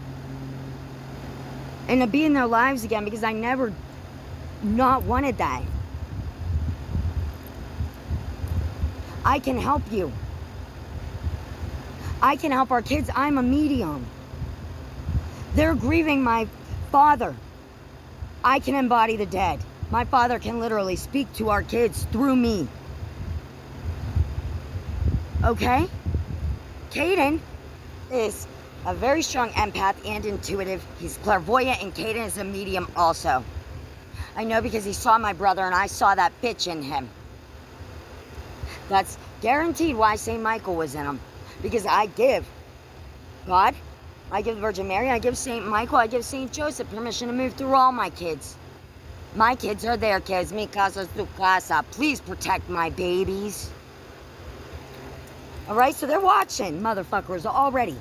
A: and to be in their lives again, because I never not wanted that. I can help you. I can help our kids. I'm a medium. They're grieving my father. I can embody the dead. My father can literally speak to our kids through me. Okay? Caden is a very strong empath and intuitive. He's clairvoyant, and Caden is a medium also. I know because he saw my brother, and I saw that bitch in him. That's guaranteed why St. Michael was in him. Because I give God, I give the Virgin Mary, I give St. Michael, I give St. Joseph permission to move through all my kids. My kids are their kids. Mi casa, su casa. Please protect my babies. Alright, so they're watching, motherfuckers, already.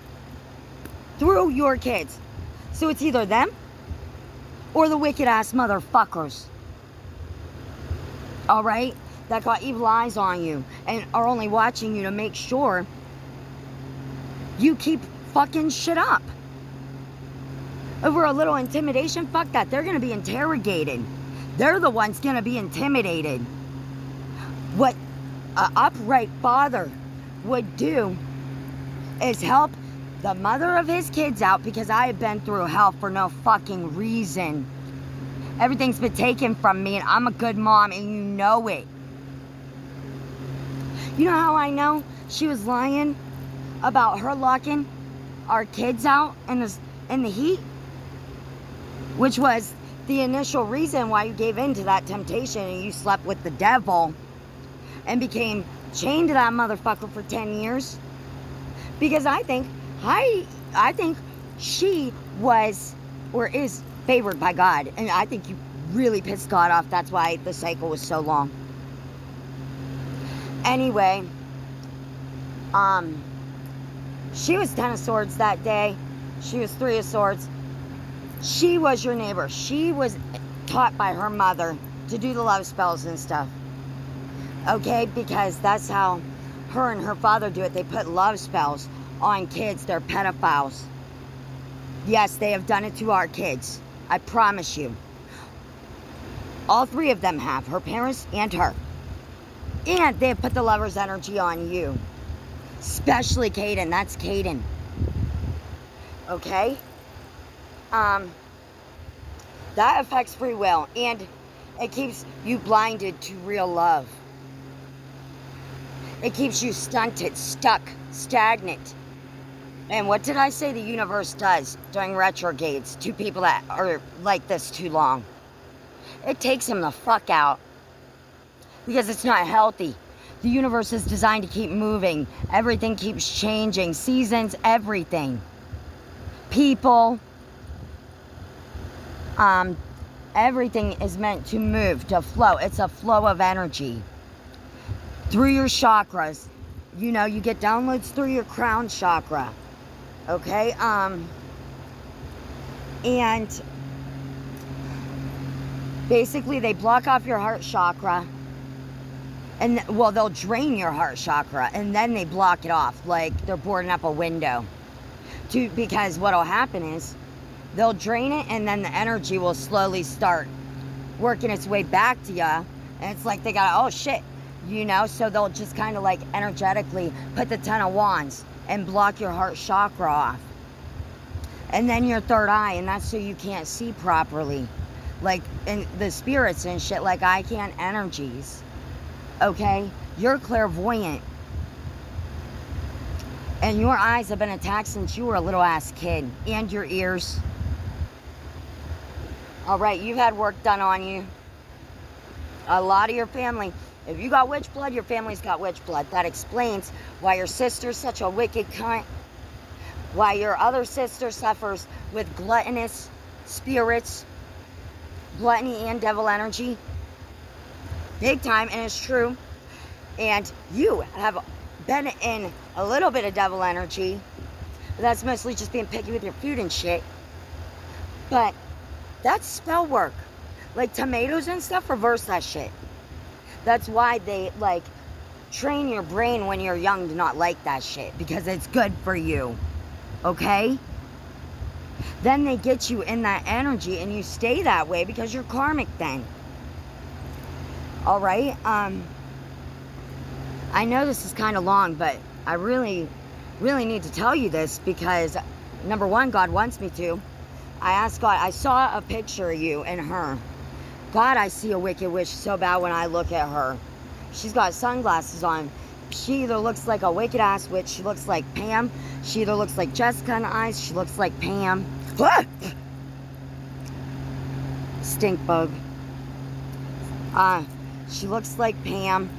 A: Through your kids. So it's either them or the wicked ass motherfuckers. Alright? That got evil eyes on you and are only watching you to make sure You keep fucking shit up. Over a little intimidation, fuck that. They're going to be interrogated. They're the ones going to be intimidated. What an upright father would do is help the mother of his kids out, because I have been through hell for no fucking reason. Everything's been taken from me, and I'm a good mom, and you know it. You know how I know she was lying about her locking our kids out in the heat? Which was the initial reason why you gave in to that temptation and you slept with the devil and became chained to that motherfucker for 10 years. Because I think she was or is favored by God. And I think you really pissed God off. That's why the cycle was so long. Anyway, she was 10 of swords that day. She was 3 of swords. She was your neighbor. She was taught by her mother to do the love spells and stuff. Okay? Because that's how her and her father do it. They put love spells on kids. They're pedophiles. Yes, they have done it to our kids. I promise you. All 3 of them have. Her parents and her. And they have put the lover's energy on you. Especially Caden. That's Caden. Okay? That affects free will. And it keeps you blinded to real love. It keeps you stunted, stuck, stagnant. And what did I say the universe does during retrogrades to people that are like this too long? It takes them the fuck out. Because it's not healthy. The universe is designed to keep moving. Everything keeps changing. Seasons, everything. People. Everything is meant to move, to flow. It's a flow of energy. Through your chakras. You know, you get downloads through your crown chakra. Okay? And basically they block off your heart chakra. And, well, they'll drain your heart chakra, and then they block it off, like they're boarding up a window. Because what'll happen is, they'll drain it, and then the energy will slowly start working its way back to you. And it's like they got, oh shit, you know? So they'll just kind of like energetically put the 10 of wands and block your heart chakra off. And then your third eye, and that's so you can't see properly. Like, in the spirits and shit, like I can't energies. Okay? You're clairvoyant. And your eyes have been attacked since you were a little ass kid. And your ears. Alright, you've had work done on you. A lot of your family. If you got witch blood, your family's got witch blood. That explains why your sister's such a wicked cunt. Why your other sister suffers with gluttonous spirits. Gluttony and devil energy. Big time, and it's true. And you have been in a little bit of devil energy. But that's mostly just being picky with your food and shit. But that's spell work. Like tomatoes and stuff, reverse that shit. That's why they, like, train your brain when you're young to not like that shit. Because it's good for you. Okay? Then they get you in that energy and you stay that way because you're karmic then. Alright? I know this is kind of long, but I really need to tell you this because, number one, God wants me to. I asked God, I saw a picture of you and her. God, I see a wicked witch so bad when I look at her. She's got sunglasses on. She either looks like a wicked ass witch, she looks like Pam. She either looks like Jessica in the eyes, she looks like Pam. Stink bug. She looks like Pam.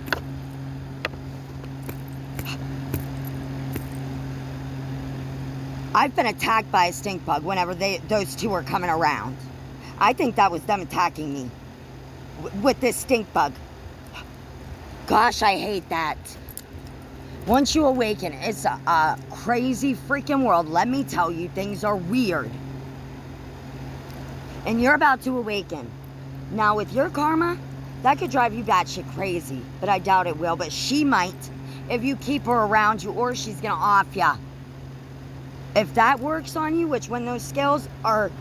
A: I've been attacked by a stink bug whenever those two were coming around. I think that was them attacking me with this stink bug. Gosh, I hate that. Once you awaken, it's a crazy freaking world. Let me tell you, things are weird. And you're about to awaken. Now, with your karma, that could drive you batshit crazy. But I doubt it will. But she might if you keep her around you, or she's going to off ya. If that works on you, which when those scales are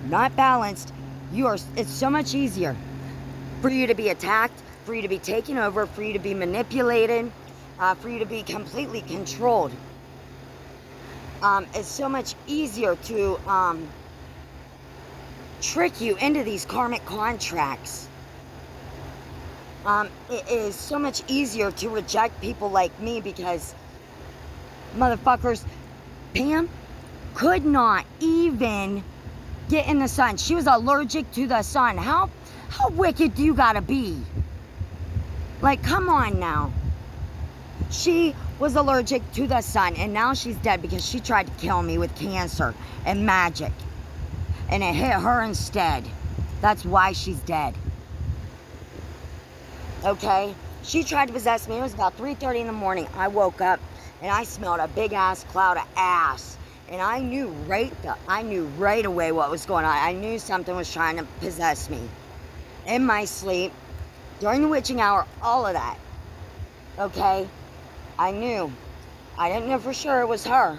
A: not balanced, it's so much easier for you to be attacked, for you to be taken over, for you to be manipulated, for you to be completely controlled. It's so much easier to trick you into these karmic contracts. It is so much easier to reject people like me because, motherfuckers, Pam could not even get in the sun. She was allergic to the sun. How wicked do you gotta be? Like, come on now. She was allergic to the sun, and now she's dead because she tried to kill me with cancer and magic. And it hit her instead. That's why she's dead. Okay? She tried to possess me. It was about 3:30 in the morning. I woke up and I smelled a big ass cloud of ass. And I knew right away what was going on. I knew something was trying to possess me. In my sleep, during the witching hour, all of that. Okay? I knew. I didn't know for sure it was her.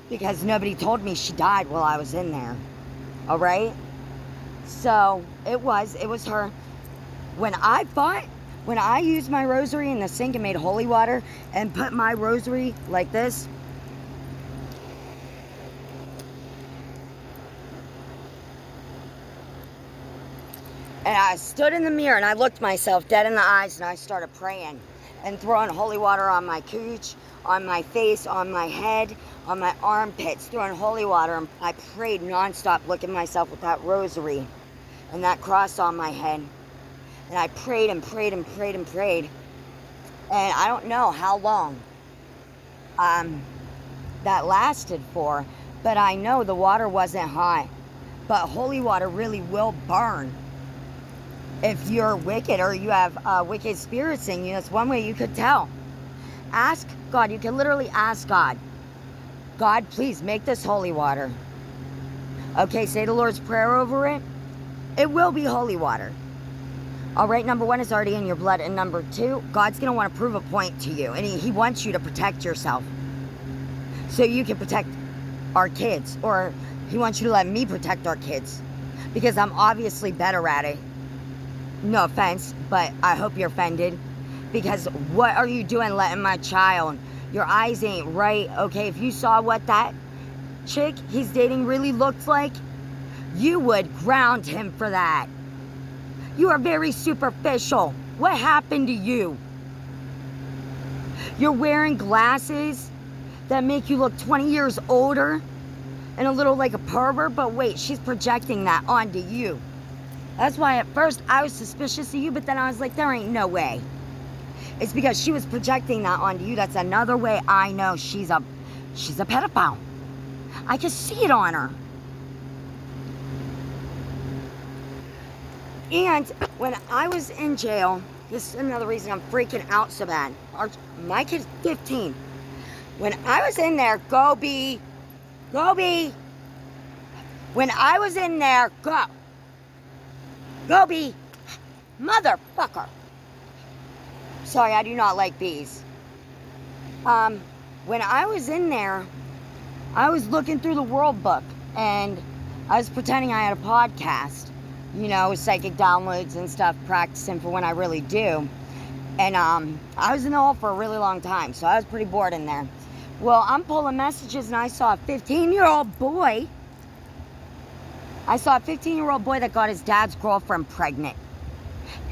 A: Because nobody told me she died while I was in there. Alright? So, it was her. When I used my rosary in the sink and made holy water and put my rosary like this, and I stood in the mirror and I looked myself dead in the eyes and I started praying and throwing holy water on my cooch, on my face, on my head, on my armpits, throwing holy water. And I prayed nonstop, looking at myself with that rosary and that cross on my head. And I prayed and prayed and prayed and prayed. And I don't know how long that lasted for, but I know the water wasn't hot. But holy water really will burn. If you're wicked or you have wicked spirits in you, that's one way you could tell. Ask God. You can literally ask God. God, please make this holy water. Okay, say the Lord's Prayer over it. It will be holy water. All right, number one, it's already in your blood. And number two, God's going to want to prove a point to you. And he wants you to protect yourself. So you can protect our kids. Or he wants you to let me protect our kids. Because I'm obviously better at it. No offense, but I hope you're offended. Because what are you doing letting my child? Your eyes ain't right. Okay, if you saw what that chick he's dating really looked like, you would ground him for that. You are very superficial. What happened to you? You're wearing glasses that make you look 20 years older and a little like a pervert, but wait, she's projecting that onto you. That's why at first I was suspicious of you, but then I was like, there ain't no way. It's because she was projecting that onto you. That's another way I know she's a pedophile. I can see it on her. And when I was in jail, this is another reason I'm freaking out so bad. My kid's 15. When I was in there, go B. When I was in there, go B. Motherfucker. Sorry, I do not like bees. When I was in there, I was looking through the World Book and I was pretending I had a podcast. You know, psychic downloads and stuff, practicing for when I really do. And I was in the hole for a really long time, so I was pretty bored in there. Well, I'm pulling messages and I saw a 15-year-old boy. I saw a 15-year-old boy that got his dad's girlfriend pregnant.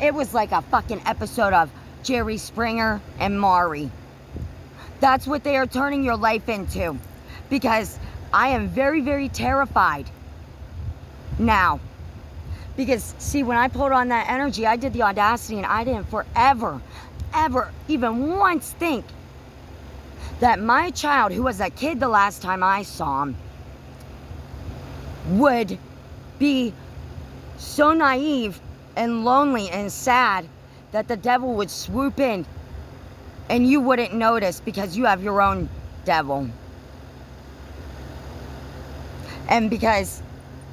A: It was like a fucking episode of Jerry Springer and Maury. That's what they are turning your life into. Because I am very, very terrified now. Because, see, when I pulled on that energy, I did the audacity and I didn't forever, ever, even once think that my child, who was a kid the last time I saw him, would be so naive and lonely and sad that the devil would swoop in and you wouldn't notice because you have your own devil. And because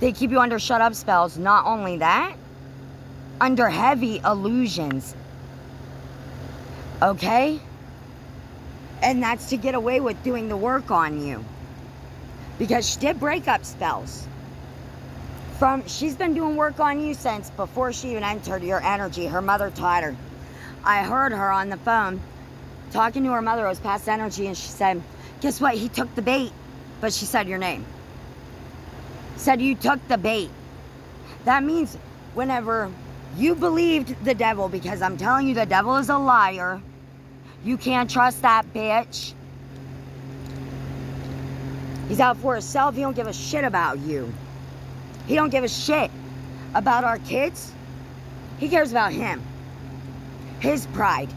A: they keep you under shut up spells. Not only that, under heavy illusions. Okay? And that's to get away with doing the work on you. Because she did break up spells. She's been doing work on you since before she even entered your energy. Her mother taught her. I heard her on the phone talking to her mother. It was past energy, and she said, guess what? He took the bait. But she said your name. Said you took the bait. That means whenever you believed the devil, because I'm telling you, the devil is a liar. You can't trust that bitch. He's out for himself. He don't give a shit about you. He don't give a shit about our kids. He cares about him. His pride.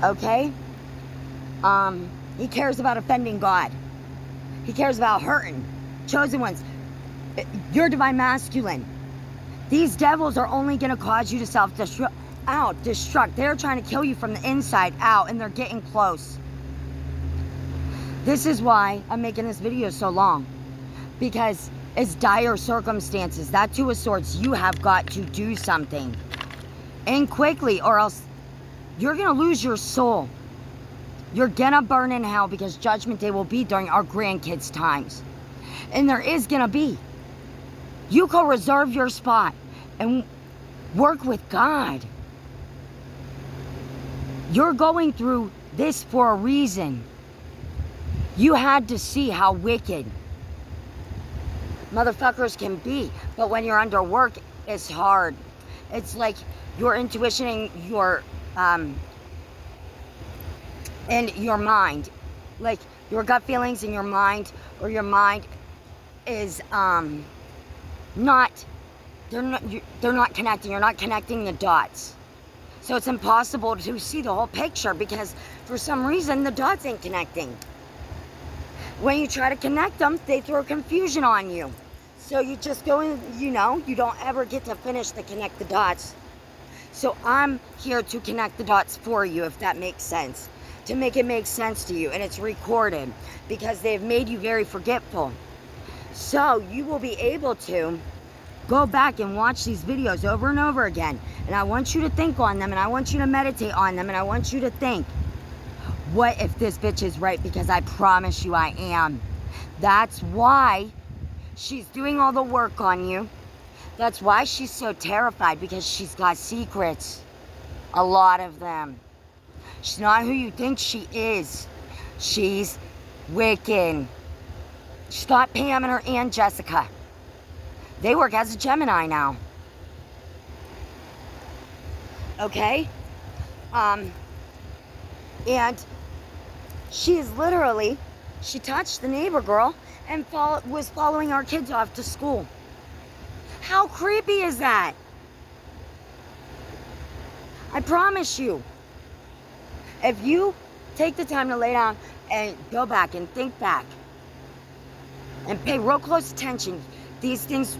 A: Okay? He cares about offending God. He cares about hurting chosen ones. You're divine masculine. These devils are only going to cause you to destruct. They're trying to kill you from the inside out, and they're getting close. This is why I'm making this video so long. Because it's dire circumstances. That Two of Swords, you have got to do something. And quickly, or else you're going to lose your soul. You're going to burn in hell, because Judgment Day will be during our grandkids' times. And there is going to be. You go reserve your spot and work with God. You're going through this for a reason. You had to see how wicked motherfuckers can be. But when you're under work, it's hard. It's like your intuition and your mind. Like your gut feelings in your mind, or your mind is they're not connecting. You're not connecting the dots. So it's impossible to see the whole picture, because for some reason the dots ain't connecting. When you try to connect them, they throw confusion on you. So you just go in, you don't ever get to finish to connect the dots. So I'm here to connect the dots for you, if that makes sense. To make it make sense to you. And it's recorded, because they've made you very forgetful. So you will be able to go back and watch these videos over and over again. And I want you to think on them, and I want you to meditate on them, and I want you to think, what if this bitch is right? Because I promise you I am. That's why she's doing all the work on you. That's why she's so terrified, because she's got secrets. A lot of them. She's not who you think she is. She's wicked. She's got Pam and her Aunt Jessica. They work as a Gemini now. Okay? And she touched the neighbor girl and was following our kids off to school. How creepy is that? I promise you, if you take the time to lay down and go back and think back and pay real close attention, these things,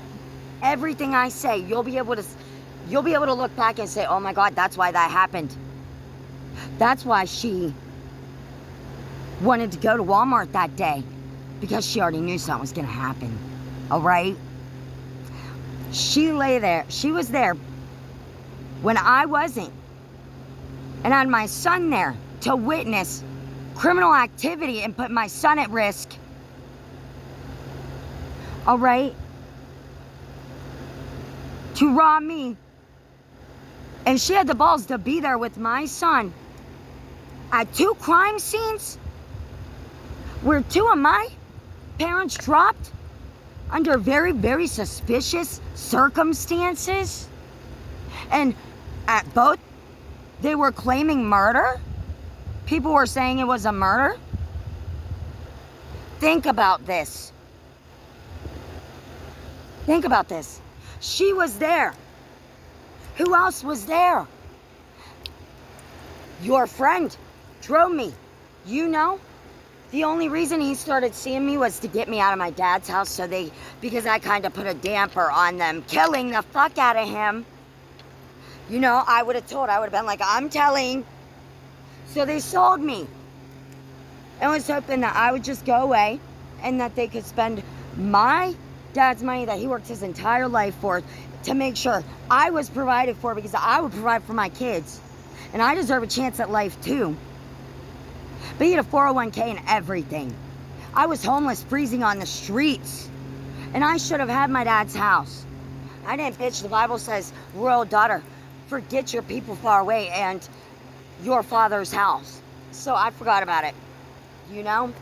A: everything I say, you'll be able to look back and say, oh my God, that's why that happened. That's why she wanted to go to Walmart that day, because she already knew something was going to happen. All right? She was there when I wasn't. And I had my son there to witness criminal activity and put my son at risk. All right? To rob me. And she had the balls to be there with my son at 2 crime scenes where 2 of my parents dropped under very, very suspicious circumstances. And at both, they were claiming murder. People were saying it was a murder. Think about this. Think about this. She was there. Who else was there? Your friend drove me. The only reason he started seeing me was to get me out of my dad's house, because I kind of put a damper on them killing the fuck out of him. I would have been like, I'm telling. So they sold me. And was hoping that I would just go away and that they could spend my dad's money that he worked his entire life for to make sure I was provided for, because I would provide for my kids. And I deserve a chance at life too. But he had a 401k and everything. I was homeless, freezing on the streets. And I should have had my dad's house. I didn't, bitch. The Bible says, royal daughter, forget your people far away and your father's house. So I forgot about it, you know?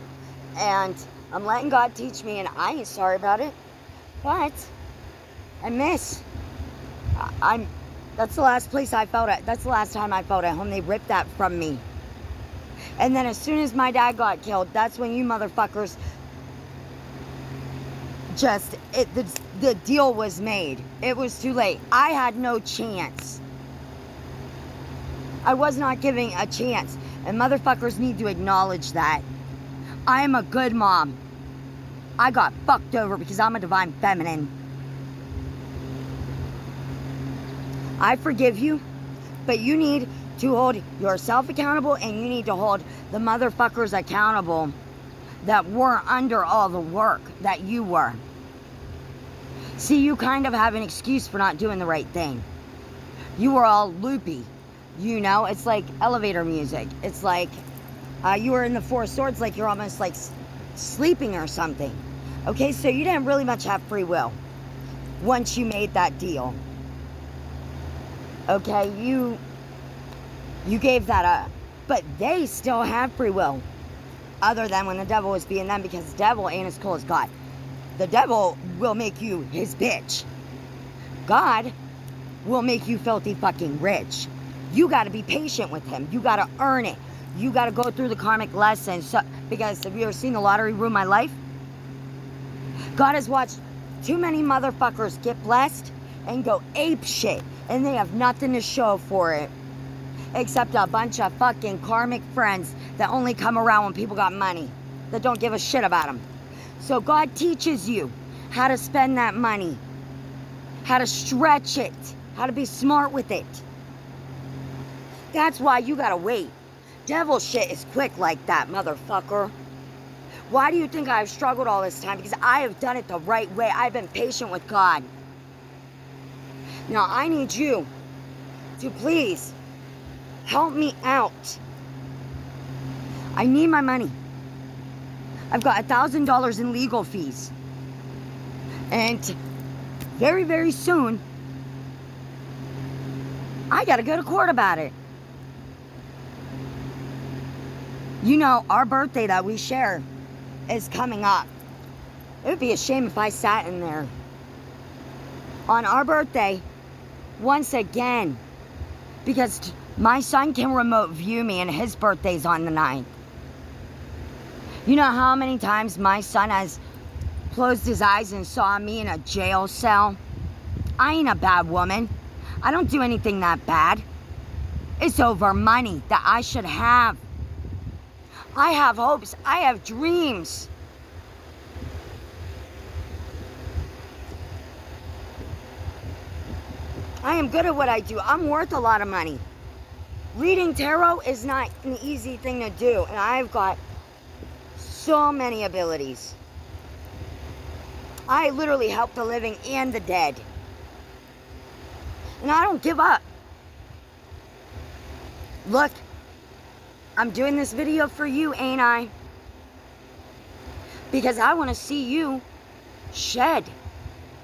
A: And I'm letting God teach me, and I ain't sorry about it. But I miss. That's the last place I felt it. That's the last time I felt at home. They ripped that from me. And then as soon as my dad got killed, that's when you motherfuckers the deal was made. It was too late. I had no chance. I was not giving a chance. And motherfuckers need to acknowledge that. I am a good mom. I got fucked over because I'm a divine feminine. I forgive you, but you need to hold yourself accountable, and you need to hold the motherfuckers accountable that weren't under all the work that you were. See, you kind of have an excuse for not doing the right thing. You were all loopy, you know? It's like elevator music. It's like you were in the Four Swords, like you're almost like sleeping or something. Okay, so you didn't really much have free will once you made that deal. Okay, you gave that up. But they still have free will. Other than when the devil was being them, because the devil ain't as cool as God. The devil will make you his bitch. God will make you filthy fucking rich. You got to be patient with him. You got to earn it. You got to go through the karmic lessons. So, because have you ever seen The Lottery ruin my life? God has watched too many motherfuckers get blessed and go ape shit. And they have nothing to show for it. Except a bunch of fucking karmic friends that only come around when people got money. That don't give a shit about them. So God teaches you how to spend that money. How to stretch it. How to be smart with it. That's why you gotta wait. Devil shit is quick like that, motherfucker. Why do you think I've struggled all this time? Because I have done it the right way. I've been patient with God. Now I need you to please help me out. I need my money. I've got $1,000 in legal fees. And very, very soon, I gotta go to court about it. You know, our birthday that we share is coming up. It would be a shame if I sat in there. On our birthday, once again, because my son can remote view me and his birthday's on the 9th. You know how many times my son has closed his eyes and saw me in a jail cell? I ain't a bad woman. I don't do anything that bad. It's over money that I should have. I have hopes. I have dreams. I am good at what I do. I'm worth a lot of money. Reading tarot is not an easy thing to do, and I've got so many abilities. I literally help the living and the dead. And I don't give up. Look, I'm doing this video for you, ain't I? Because I want to see you shed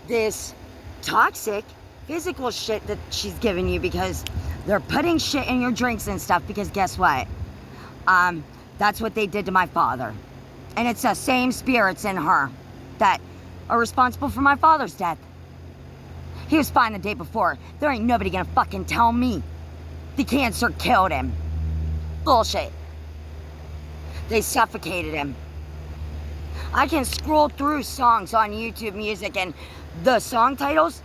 A: this toxic physical shit that she's giving you, because they're putting shit in your drinks and stuff, because guess what? That's what they did to my father. And it's the same spirits in her that are responsible for my father's death. He was fine the day before. There ain't nobody gonna fucking tell me the cancer killed him. Bullshit. They suffocated him. I can scroll through songs on YouTube Music, and the song titles,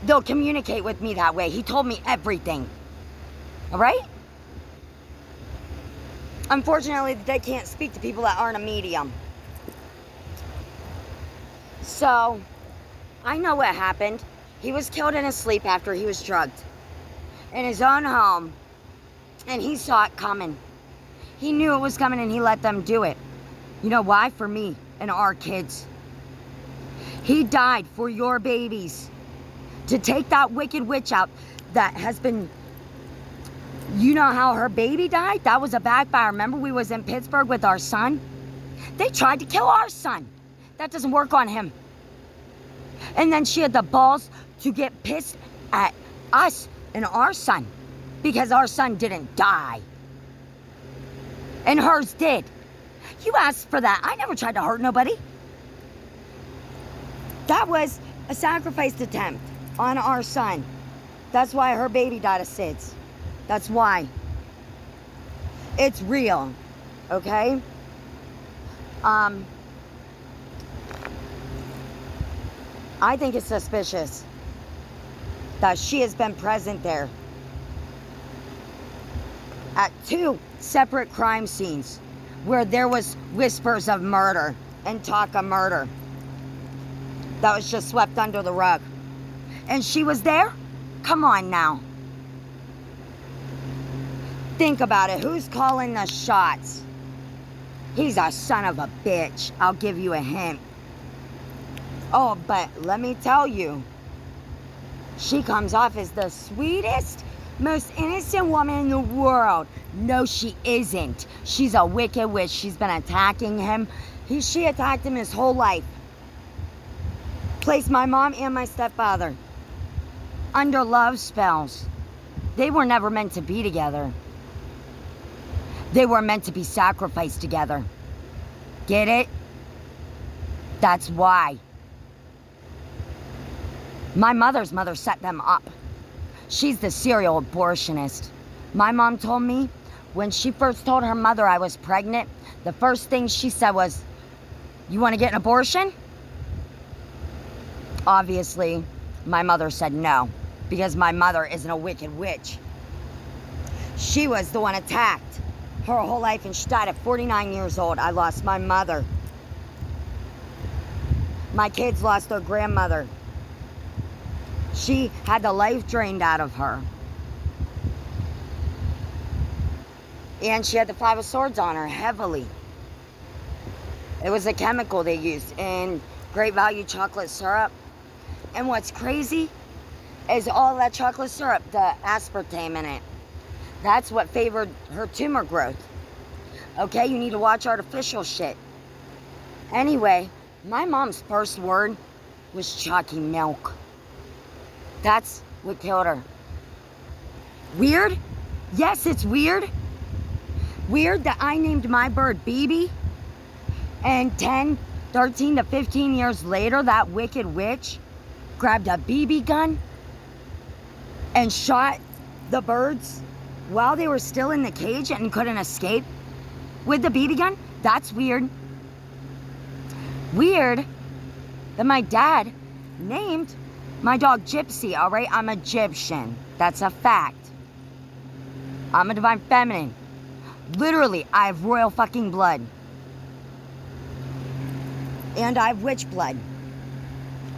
A: they'll communicate with me that way. He told me everything. Alright? Unfortunately, they can't speak to people that aren't a medium. So, I know what happened. He was killed in his sleep after he was drugged. In his own home. And he saw it coming. He knew it was coming, and he let them do it. You know why? For me and our kids. He died for your babies. To take that wicked witch out that has been... You know how her baby died? That was a backfire. Remember we was in Pittsburgh with our son? They tried to kill our son. That doesn't work on him. And then she had the balls to get pissed at us and our son because our son didn't die. And hers did. You asked for that. I never tried to hurt nobody. That was a sacrifice attempt on our son. That's why her baby died of SIDS. That's why. It's real. Okay? I think it's suspicious that she has been present there at 2 separate crime scenes where there was whispers of murder and talk of murder that was just swept under the rug. And she was there? Come on now. Think about it. Who's calling the shots? He's a son of a bitch. I'll give you a hint. Oh, but let me tell you, she comes off as the sweetest, most innocent woman in the world. No, she isn't. She's a wicked witch. She's been attacking him. She attacked him his whole life. Placed my mom and my stepfather under love spells. They were never meant to be together. They were meant to be sacrificed together. Get it? That's why. My mother's mother set them up. She's the serial abortionist. My mom told me when she first told her mother I was pregnant, the first thing she said was, "You want to get an abortion?" Obviously, my mother said no, because my mother isn't a wicked witch. She was the one attacked her whole life, and she died at 49 years old. I lost my mother. My kids lost their grandmother. She had the life drained out of her. And she had the 5 of Swords on her, heavily. It was a chemical they used in Great Value chocolate syrup. And what's crazy is all that chocolate syrup, the aspartame in it. That's what favored her tumor growth. Okay, you need to watch artificial shit. Anyway, my mom's first word was chalky milk. That's what killed her. Weird? Yes, it's weird. Weird that I named my bird BB, and 10, 13 to 15 years later, that wicked witch grabbed a BB gun and shot the birds while they were still in the cage and couldn't escape with the BB gun. That's weird. Weird that my dad named my dog Gypsy, all right? I'm Egyptian. That's a fact. I'm a divine feminine. Literally, I have royal fucking blood. And I have witch blood.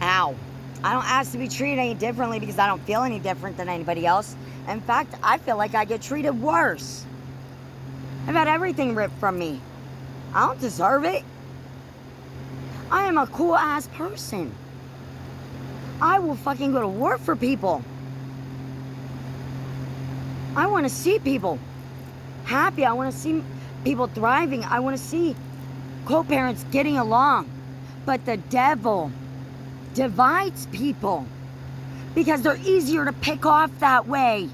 A: Ow. I don't ask to be treated any differently because I don't feel any different than anybody else. In fact, I feel like I get treated worse. I've had everything ripped from me. I don't deserve it. I am a cool ass person. I will fucking go to war for people. I want to see people happy. I want to see people thriving. I want to see co-parents getting along. But the devil divides people because they're easier to pick off that way.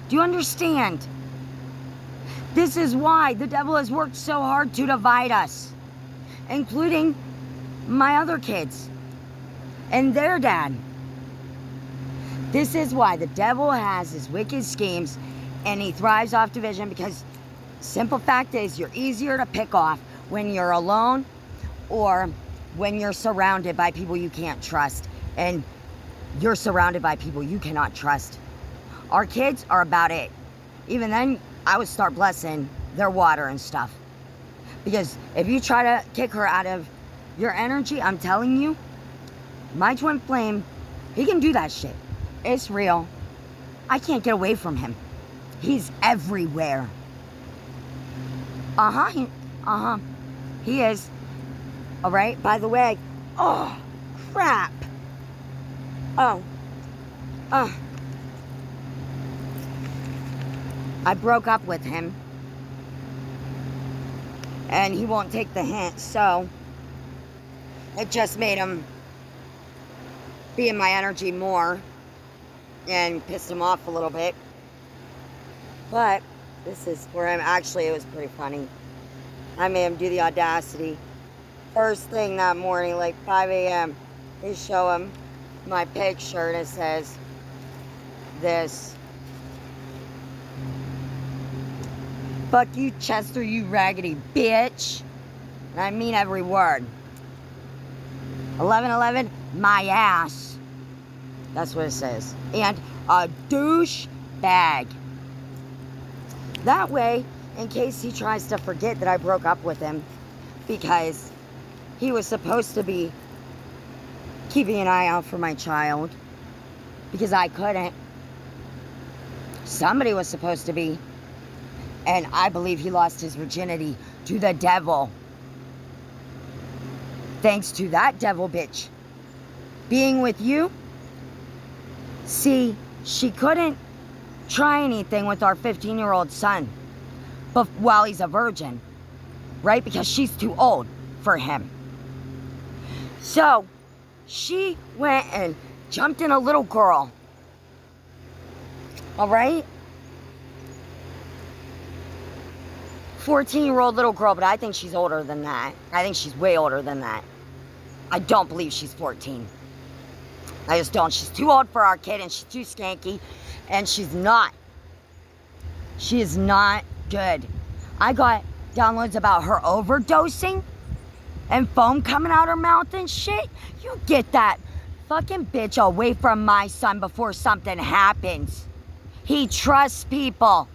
A: Do you understand? This is why the devil has worked so hard to divide us, including my other kids and their dad. This is why the devil has his wicked schemes and he thrives off division, because simple fact is you're easier to pick off when you're alone or when you're surrounded by people you can't trust, and you're surrounded by people you cannot trust. Our kids are about it. Even then, I would start blessing their water and stuff. Because if you try to kick her out of your energy, I'm telling you, my twin flame, he can do that shit. It's real. I can't get away from him. He's everywhere. He is. All right, by the way, oh, crap. I broke up with him And he won't take the hint, so it just made him be in my energy more and pissed him off a little bit. But this is where I'm actually, it was pretty funny. I made him do the audacity. First thing that morning, like 5 a.m., they show him my picture and it says this. Fuck you, Chester, you raggedy bitch. And I mean every word. 1111, my ass. That's what it says. And a douche bag. That way, in case he tries to forget that I broke up with him, because he was supposed to be keeping an eye out for my child, because I couldn't. Somebody was supposed to be. And I believe he lost his virginity to the devil. Thanks to that devil bitch being with you. See, she couldn't try anything with our 15-year-old son while he's a virgin, right? Because she's too old for him. So she went and jumped in a little girl. All right? 14-year-old little girl, but I think she's older than that. I think she's way older than that. I don't believe she's 14. I just don't. She's too old for our kid, and she's too skanky, and she's not. She is not good. I got downloads about her overdosing and foam coming out her mouth and shit. You get that fucking bitch away from my son before something happens. He trusts people.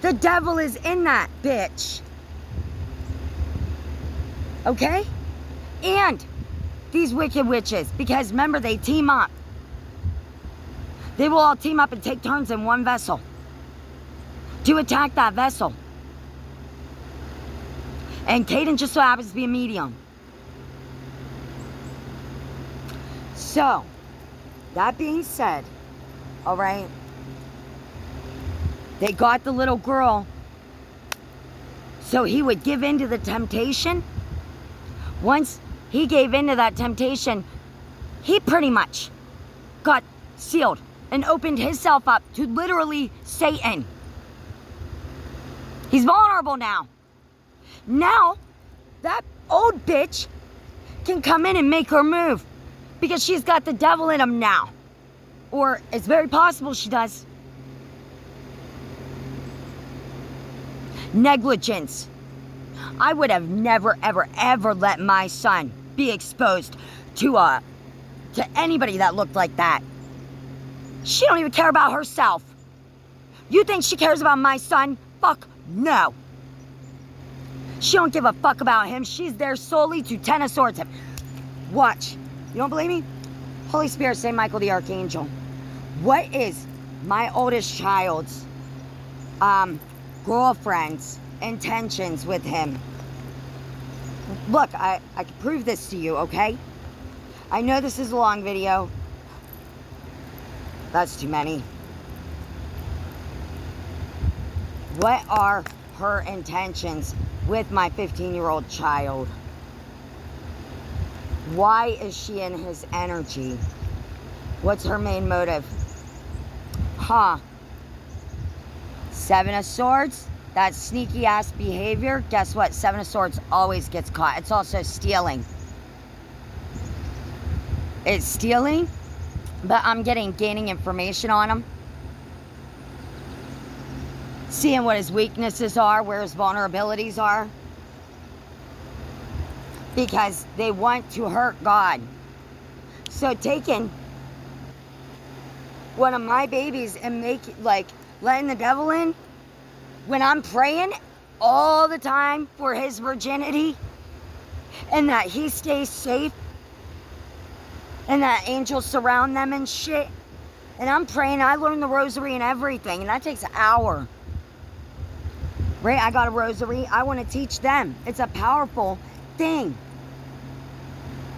A: The devil is in that bitch. Okay? And these wicked witches, because remember, they team up. They will all team up and take turns in one vessel to attack that vessel. And Caden just so happens to be a medium. So, that being said, all right, they got the little girl so he would give in to the temptation. Once he gave in to that temptation, he pretty much got sealed and opened himself up to literally Satan. He's vulnerable now. Now, that old bitch can come in and make her move because she's got the devil in him now. Or it's very possible she does. Negligence. I would have never, ever, ever let my son be exposed to anybody that looked like that. She don't even care about herself. You think she cares about my son? Fuck no. She don't give a fuck about him. She's there solely to Ten of Swords him. Watch. You don't believe me? Holy Spirit, Saint Michael the Archangel. What is my oldest child's girlfriend's intentions with him? Look, I can prove this to you, okay? I know this is a long video. That's too many. What are her intentions with my 15-year-old child? Why is she in his energy? What's her main motive? Huh. Seven of Swords? That sneaky ass behavior? Guess what? Seven of Swords always gets caught. It's also stealing. It's stealing, but I'm gaining information on him. Seeing what his weaknesses are, where his vulnerabilities are. Because they want to hurt God. So taking one of my babies and letting the devil in, when I'm praying all the time for his virginity and that he stays safe and that angels surround them and shit, and I'm praying, I learn the rosary and everything, and that takes an hour. Right? I got a rosary. I want to teach them. It's a powerful thing.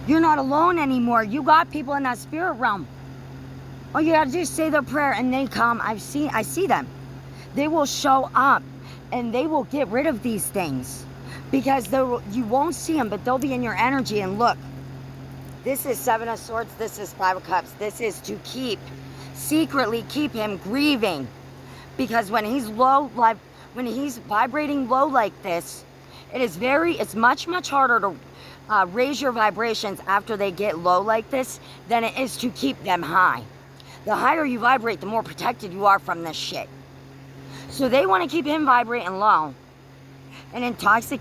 A: You're not alone anymore. You got people in that spirit realm. All you gotta do is say their prayer and they come. I see them. They will show up And they will get rid of these things because you won't see them, but they'll be in your energy. And look, this is Seven of Swords. This is Five of Cups. This is to secretly keep him grieving. Because when he's low, like when he's vibrating low like this, it's much harder to raise your vibrations after they get low like this than it is to keep them high. The higher you vibrate, the more protected you are from this shit. So they want to keep him vibrating low. And in toxic,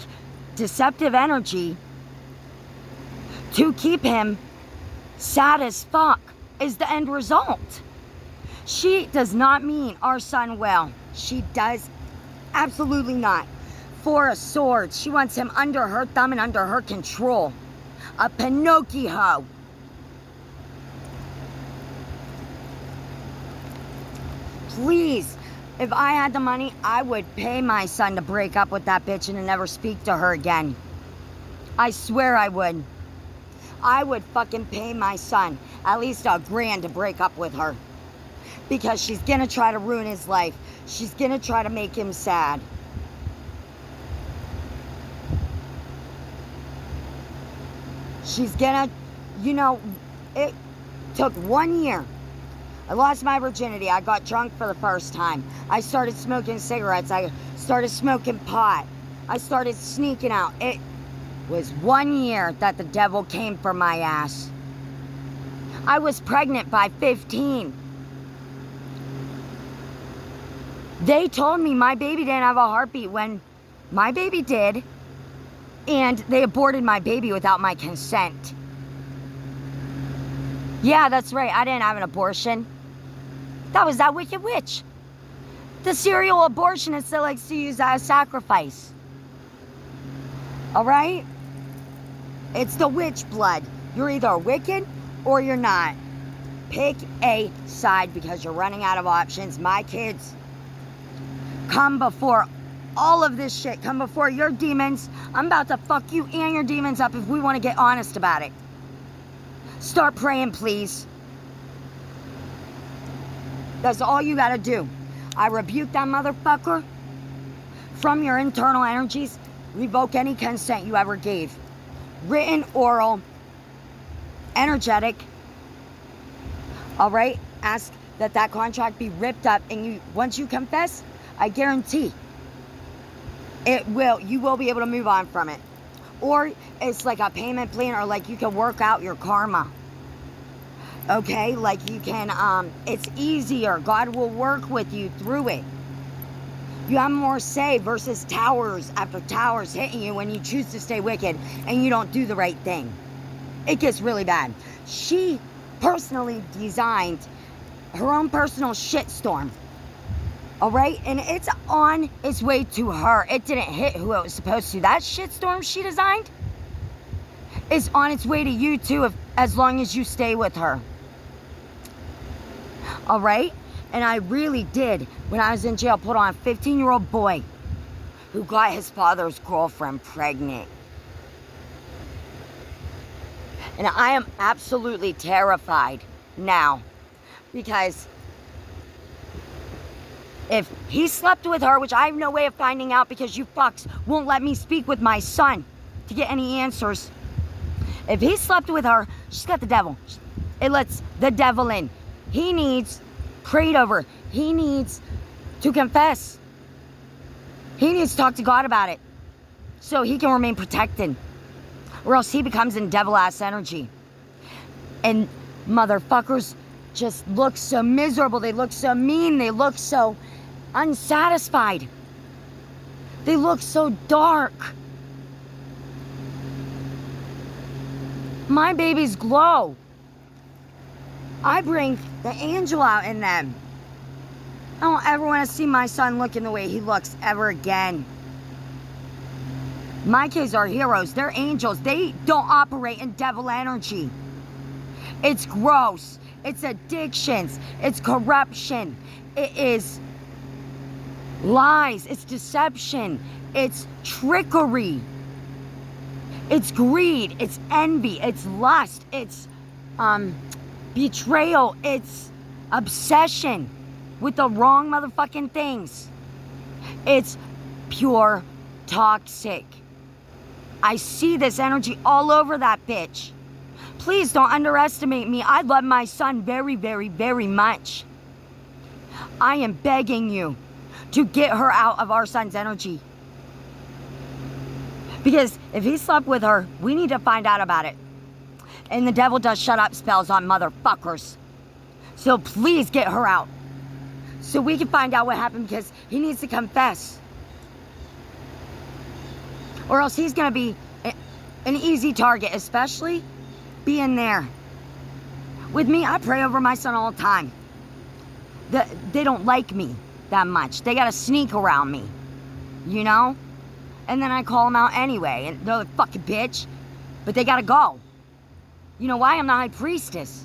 A: deceptive energy to keep him sad as fuck is the end result. She does not mean our son well. She does absolutely not. Four of Swords. She wants him under her thumb and under her control. A Pinocchio. Please, if I had the money, I would pay my son to break up with that bitch and to never speak to her again. I swear I would. I would fucking pay my son at least $1,000 to break up with her. Because she's gonna try to ruin his life. She's gonna try to make him sad. She's gonna, it took 1 year. I lost my virginity. I got drunk for the first time. I started smoking cigarettes. I started smoking pot. I started sneaking out. It was 1 year that the devil came for my ass. I was pregnant by 15. They told me my baby didn't have a heartbeat when my baby did, and they aborted my baby without my consent. Yeah, that's right. I didn't have an abortion. That was that wicked witch. The serial abortionist that likes to use that as sacrifice. All right? It's the witch blood. You're either wicked or you're not. Pick a side because you're running out of options. My kids, come before all of this shit. Come before your demons. I'm about to fuck you and your demons up if we want to get honest about it. Start praying, please. That's all you gotta do. I rebuke that motherfucker from your internal energies. Revoke any consent you ever gave. Written, oral, energetic. All right? Ask that contract be ripped up, and once you confess, I guarantee you will be able to move on from it. Or it's like a payment plan, or like you can work out your karma. Okay? Like you can, it's easier. God will work with you through it. You have more say versus towers after towers hitting you when you choose to stay wicked and you don't do the right thing. It gets really bad. She personally designed her own personal shitstorm. All right? And it's on its way to her. It didn't hit who it was supposed to. That shitstorm she designed is on its way to you too, as long as you stay with her. All right? And I really did, when I was in jail, put on a 15-year-old boy who got his father's girlfriend pregnant. And I am absolutely terrified now, because if he slept with her, which I have no way of finding out because you fucks won't let me speak with my son to get any answers. If he slept with her, she's got the devil. It lets the devil in. He needs prayed over. He needs to confess. He needs to talk to God about it so he can remain protected, or else he becomes in devil-ass energy. And motherfuckers just look so miserable. They look so mean. They look so unsatisfied. They look so dark. My babies glow. I bring the angel out in them. I don't ever want to see my son looking the way he looks ever again. My kids are heroes. They're angels. They don't operate in devil energy. It's gross. It's addictions. It's corruption. It is lies. It's deception. It's trickery. It's greed. It's envy. It's lust. It's betrayal. It's obsession with the wrong motherfucking things. It's pure toxic. I see this energy all over that bitch. Please don't underestimate me. I love my son very, very, very much. I am begging you to get her out of our son's energy. Because if he slept with her, we need to find out about it. And the devil does shut up spells on motherfuckers. So please get her out. So we can find out what happened, because he needs to confess. Or else he's going to be an easy target, especially being there. With me, I pray over my son all the time. They don't like me that much. They got to sneak around me, you know? And then I call them out anyway. And they're like, fucking bitch. But they got to go. You know why? I'm the high priestess.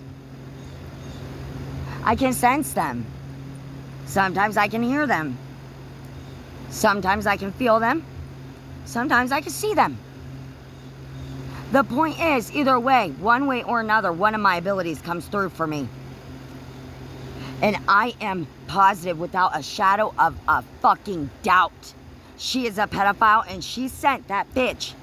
A: I can sense them. Sometimes I can hear them. Sometimes I can feel them. Sometimes I can see them. The point is, either way, one way or another, one of my abilities comes through for me. And I am positive, without a shadow of a fucking doubt, she is a pedophile, and she sent that bitch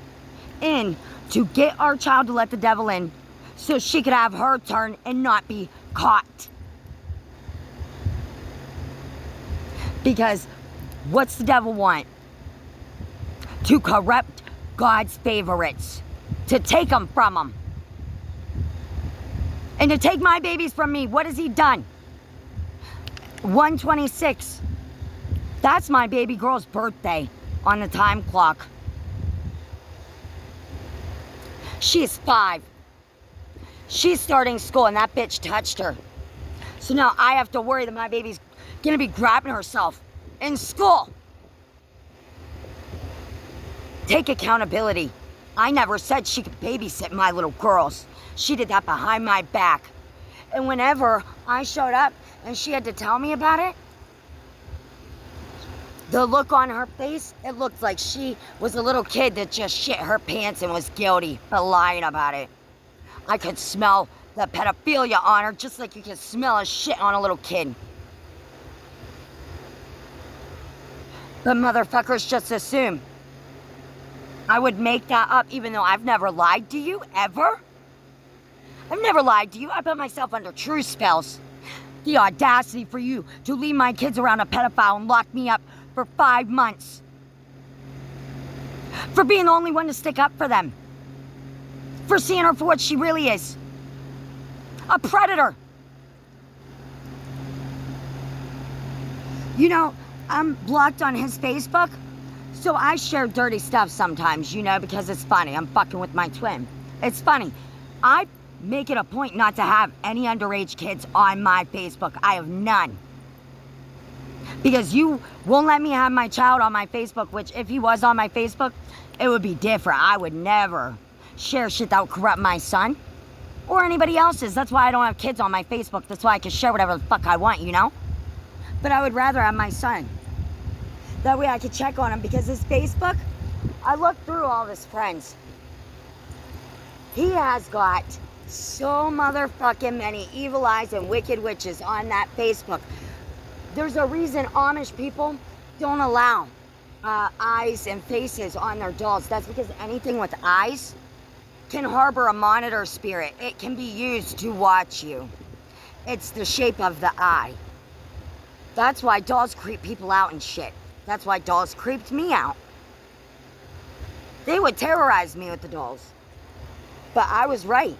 A: in to get our child to let the devil in so she could have her turn and not be caught. Because what's the devil want? To corrupt God's favorites. To take them from him. And to take my babies from me. What has he done? 1/26. That's my baby girl's birthday on the time clock. She is 5. She's starting school, and that bitch touched her. So now I have to worry that my baby's gonna be grabbing herself in school. Take accountability. I never said she could babysit my little girls. She did that behind my back. And whenever I showed up and she had to tell me about it, the look on her face, it looked like she was a little kid that just shit her pants and was guilty for lying about it. I could smell the pedophilia on her just like you can smell a shit on a little kid. But motherfuckers just assume I would make that up, even though I've never lied to you, ever. I've never lied to you. I put myself under true spells. The audacity for you to leave my kids around a pedophile and lock me up for 5 months. For being the only one to stick up for them. For seeing her for what she really is. A predator. You know, I'm blocked on his Facebook, so I share dirty stuff sometimes, you know, because it's funny. I'm fucking with my twin. It's funny. I make it a point not to have any underage kids on my Facebook. I have none. Because you won't let me have my child on my Facebook, which if he was on my Facebook, it would be different. I would never share shit that would corrupt my son or anybody else's. That's why I don't have kids on my Facebook. That's why I can share whatever the fuck I want, you know? But I would rather have my son. That way I could check on him, because his Facebook, I looked through all of his friends. He has got so motherfucking many evil eyes and wicked witches on that Facebook. There's a reason Amish people don't allow eyes and faces on their dolls. That's because anything with eyes can harbor a monitor spirit. It can be used to watch you. It's the shape of the eye. That's why dolls creep people out and shit. That's why dolls creeped me out. They would terrorize me with the dolls. But I was right.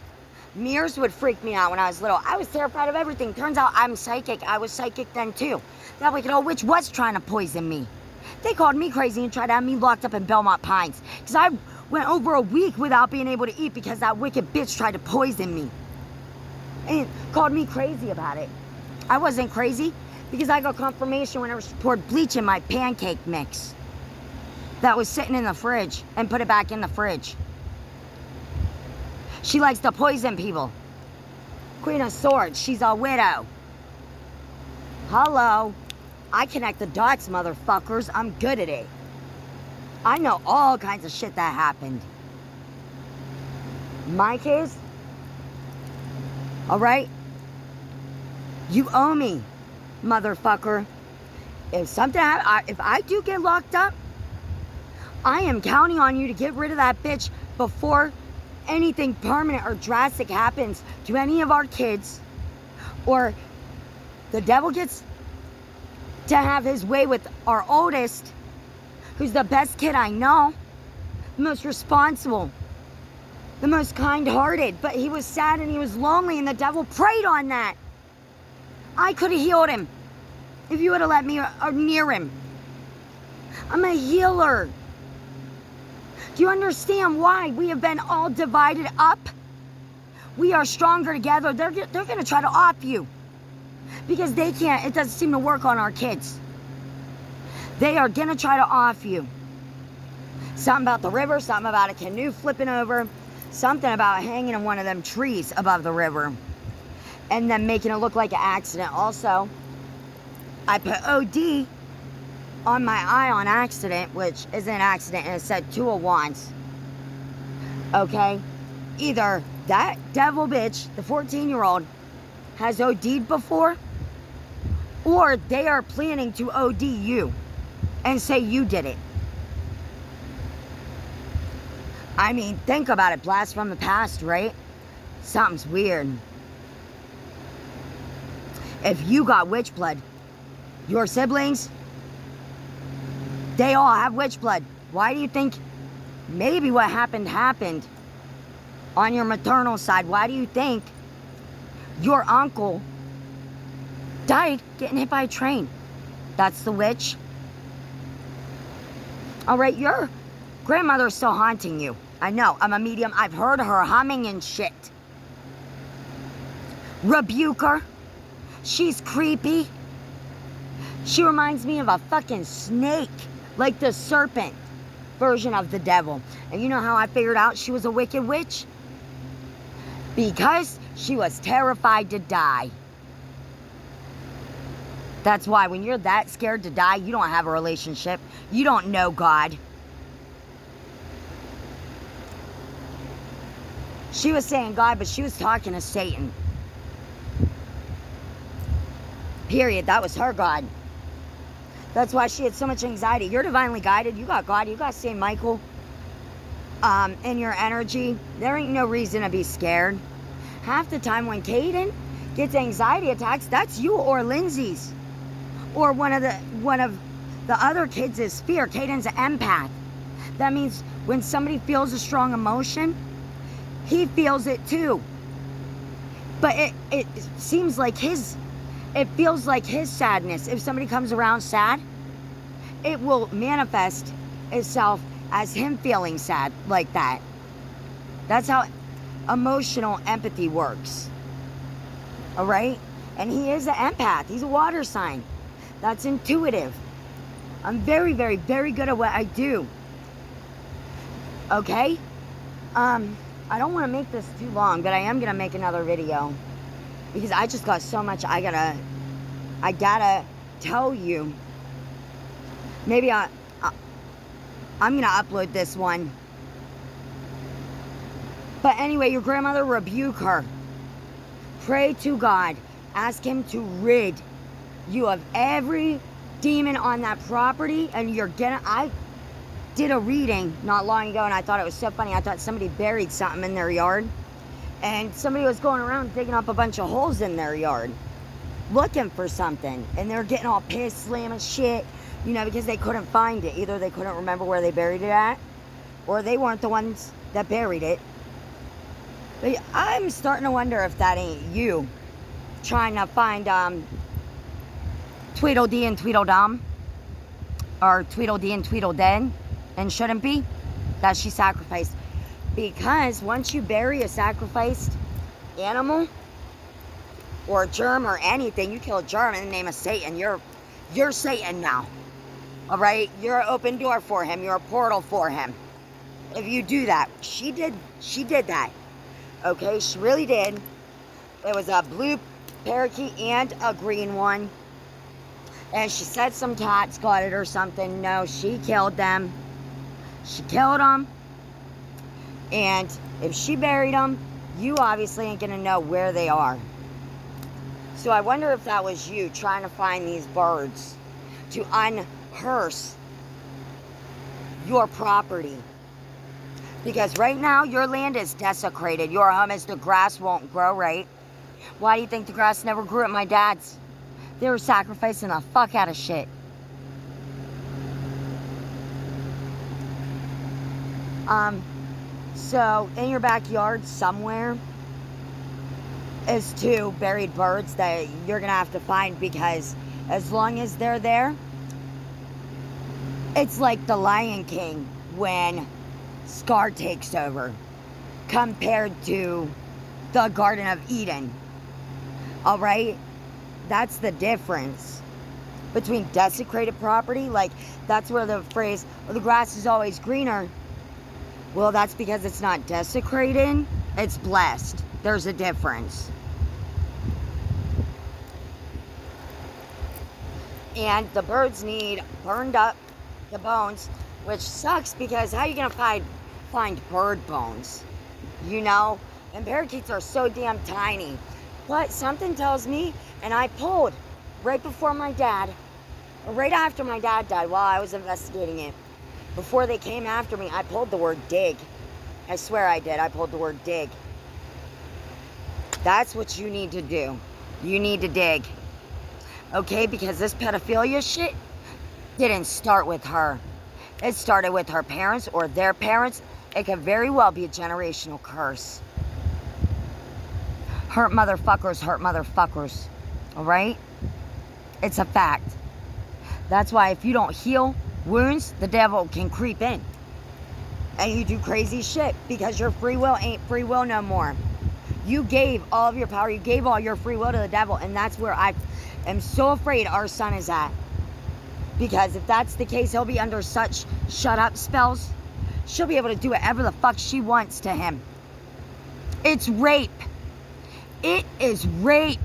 A: Mirrors would freak me out when I was little. I was terrified of everything. Turns out I'm psychic. I was psychic then too. That wicked old witch was trying to poison me. They called me crazy and tried to have me locked up in Belmont Pines. Because I went over a week without being able to eat because that wicked bitch tried to poison me. And called me crazy about it. I wasn't crazy because I got confirmation when I poured bleach in my pancake mix that was sitting in the fridge and put it back in the fridge. She likes to poison people. Queen of Swords, she's a widow. Hello. I connect the dots, motherfuckers. I'm good at it. I know all kinds of shit that happened. My case? Alright? You owe me, motherfucker. If something happens, if I do get locked up, I am counting on you to get rid of that bitch before anything permanent or drastic happens to any of our kids, or the devil gets to have his way with our oldest, who's the best kid I know, the most responsible, the most kind-hearted, but he was sad and he was lonely, and the devil preyed on that. I could have healed him if you would have let me near him. I'm a healer. Do you understand why we have been all divided up? We are stronger together. They're going to try to off you because they can't. It doesn't seem to work on our kids. They are going to try to off you. Something about the river, something about a canoe flipping over, something about hanging in one of them trees above the river and then making it look like an accident. Also, I put OD on my eye on accident, which isn't an accident, and it said 2 of Wands. Okay? Either that devil bitch, the 14-year-old, has OD'd before, or they are planning to OD you and say you did it. I mean, think about it. Blast from the past, right? Something's weird. If you got witch blood, your siblings, they all have witch blood. Why do you think maybe what happened on your maternal side? Why do you think your uncle died getting hit by a train? That's the witch. All right, your grandmother's still haunting you. I know, I'm a medium. I've heard her humming and shit. Rebuke her. She's creepy. She reminds me of a fucking snake. Like the serpent version of the devil. And you know how I figured out she was a wicked witch? Because she was terrified to die. That's why when you're that scared to die, you don't have a relationship. You don't know God. She was saying God, but she was talking to Satan. Period. That was her God. That's why she had so much anxiety. You're divinely guided. You got God. You got St. Michael in your energy. There ain't no reason to be scared. Half the time when Caden gets anxiety attacks, that's you or Lindsay's. Or one of the other kids is fear. Caden's an empath. That means when somebody feels a strong emotion, he feels it too. But it seems like it feels like his sadness. If somebody comes around sad, it will manifest itself as him feeling sad like that. That's how emotional empathy works. All right? And he is an empath. He's a water sign. That's intuitive. I'm very, very, very good at what I do. Okay? I don't want to make this too long, but I am going to make another video. Because I just got so much I gotta tell you. Maybe I'm gonna upload this one. But anyway, your grandmother, rebuke her. Pray to God. Ask him to rid you of every demon on that property. And I did a reading not long ago and I thought it was so funny. I thought somebody buried something in their yard. And somebody was going around digging up a bunch of holes in their yard, looking for something. And they were getting all pissed, slamming shit, because they couldn't find it. Either they couldn't remember where they buried it at, or they weren't the ones that buried it. But I'm starting to wonder if that ain't you trying to find Tweedledee and Tweedledum, or Tweedledee and Tweedledead, and shouldn't be, that she sacrificed. Because once you bury a sacrificed animal or a germ or anything, you kill a germ in the name of Satan. You're Satan now. All right? You're an open door for him. You're a portal for him. If you do that, she did that. Okay, she really did. There was a blue parakeet and a green one. And she said some cats got it or something. No, she killed them. She killed them. And if she buried them, you obviously ain't going to know where they are. So I wonder if that was you trying to find these birds to unhearse your property. Because right now, your land is desecrated. Your home is, the grass won't grow right. Why do you think the grass never grew at my dad's? They were sacrificing the fuck out of shit. So in your backyard somewhere is 2 buried birds that you're gonna have to find, because as long as they're there, it's like the Lion King when Scar takes over compared to the Garden of Eden. All right? That's the difference between desecrated property. Like, that's where the phrase, well, the grass is always greener. Well, that's because it's not desecrated, it's blessed. There's a difference. And the birds need burned up the bones, which sucks, because how are you gonna find bird bones? You know? And parakeets are so damn tiny. But something tells me, and I pulled right before my dad, or right after my dad died, while I was investigating it, before they came after me, I pulled the word dig. I swear I did. I pulled the word dig. That's what you need to do. You need to dig. Okay? Because this pedophilia shit didn't start with her. It started with her parents or their parents. It could very well be a generational curse. Hurt motherfuckers hurt motherfuckers. Alright? It's a fact. That's why if you don't heal wounds, the devil can creep in. And you do crazy shit, because your free will ain't free will no more. You gave all of your power, you gave all your free will to the devil, and that's where I am so afraid our son is at. Because if that's the case, he'll be under such shut up spells. She'll be able to do whatever the fuck she wants to him. It's rape. It is rape.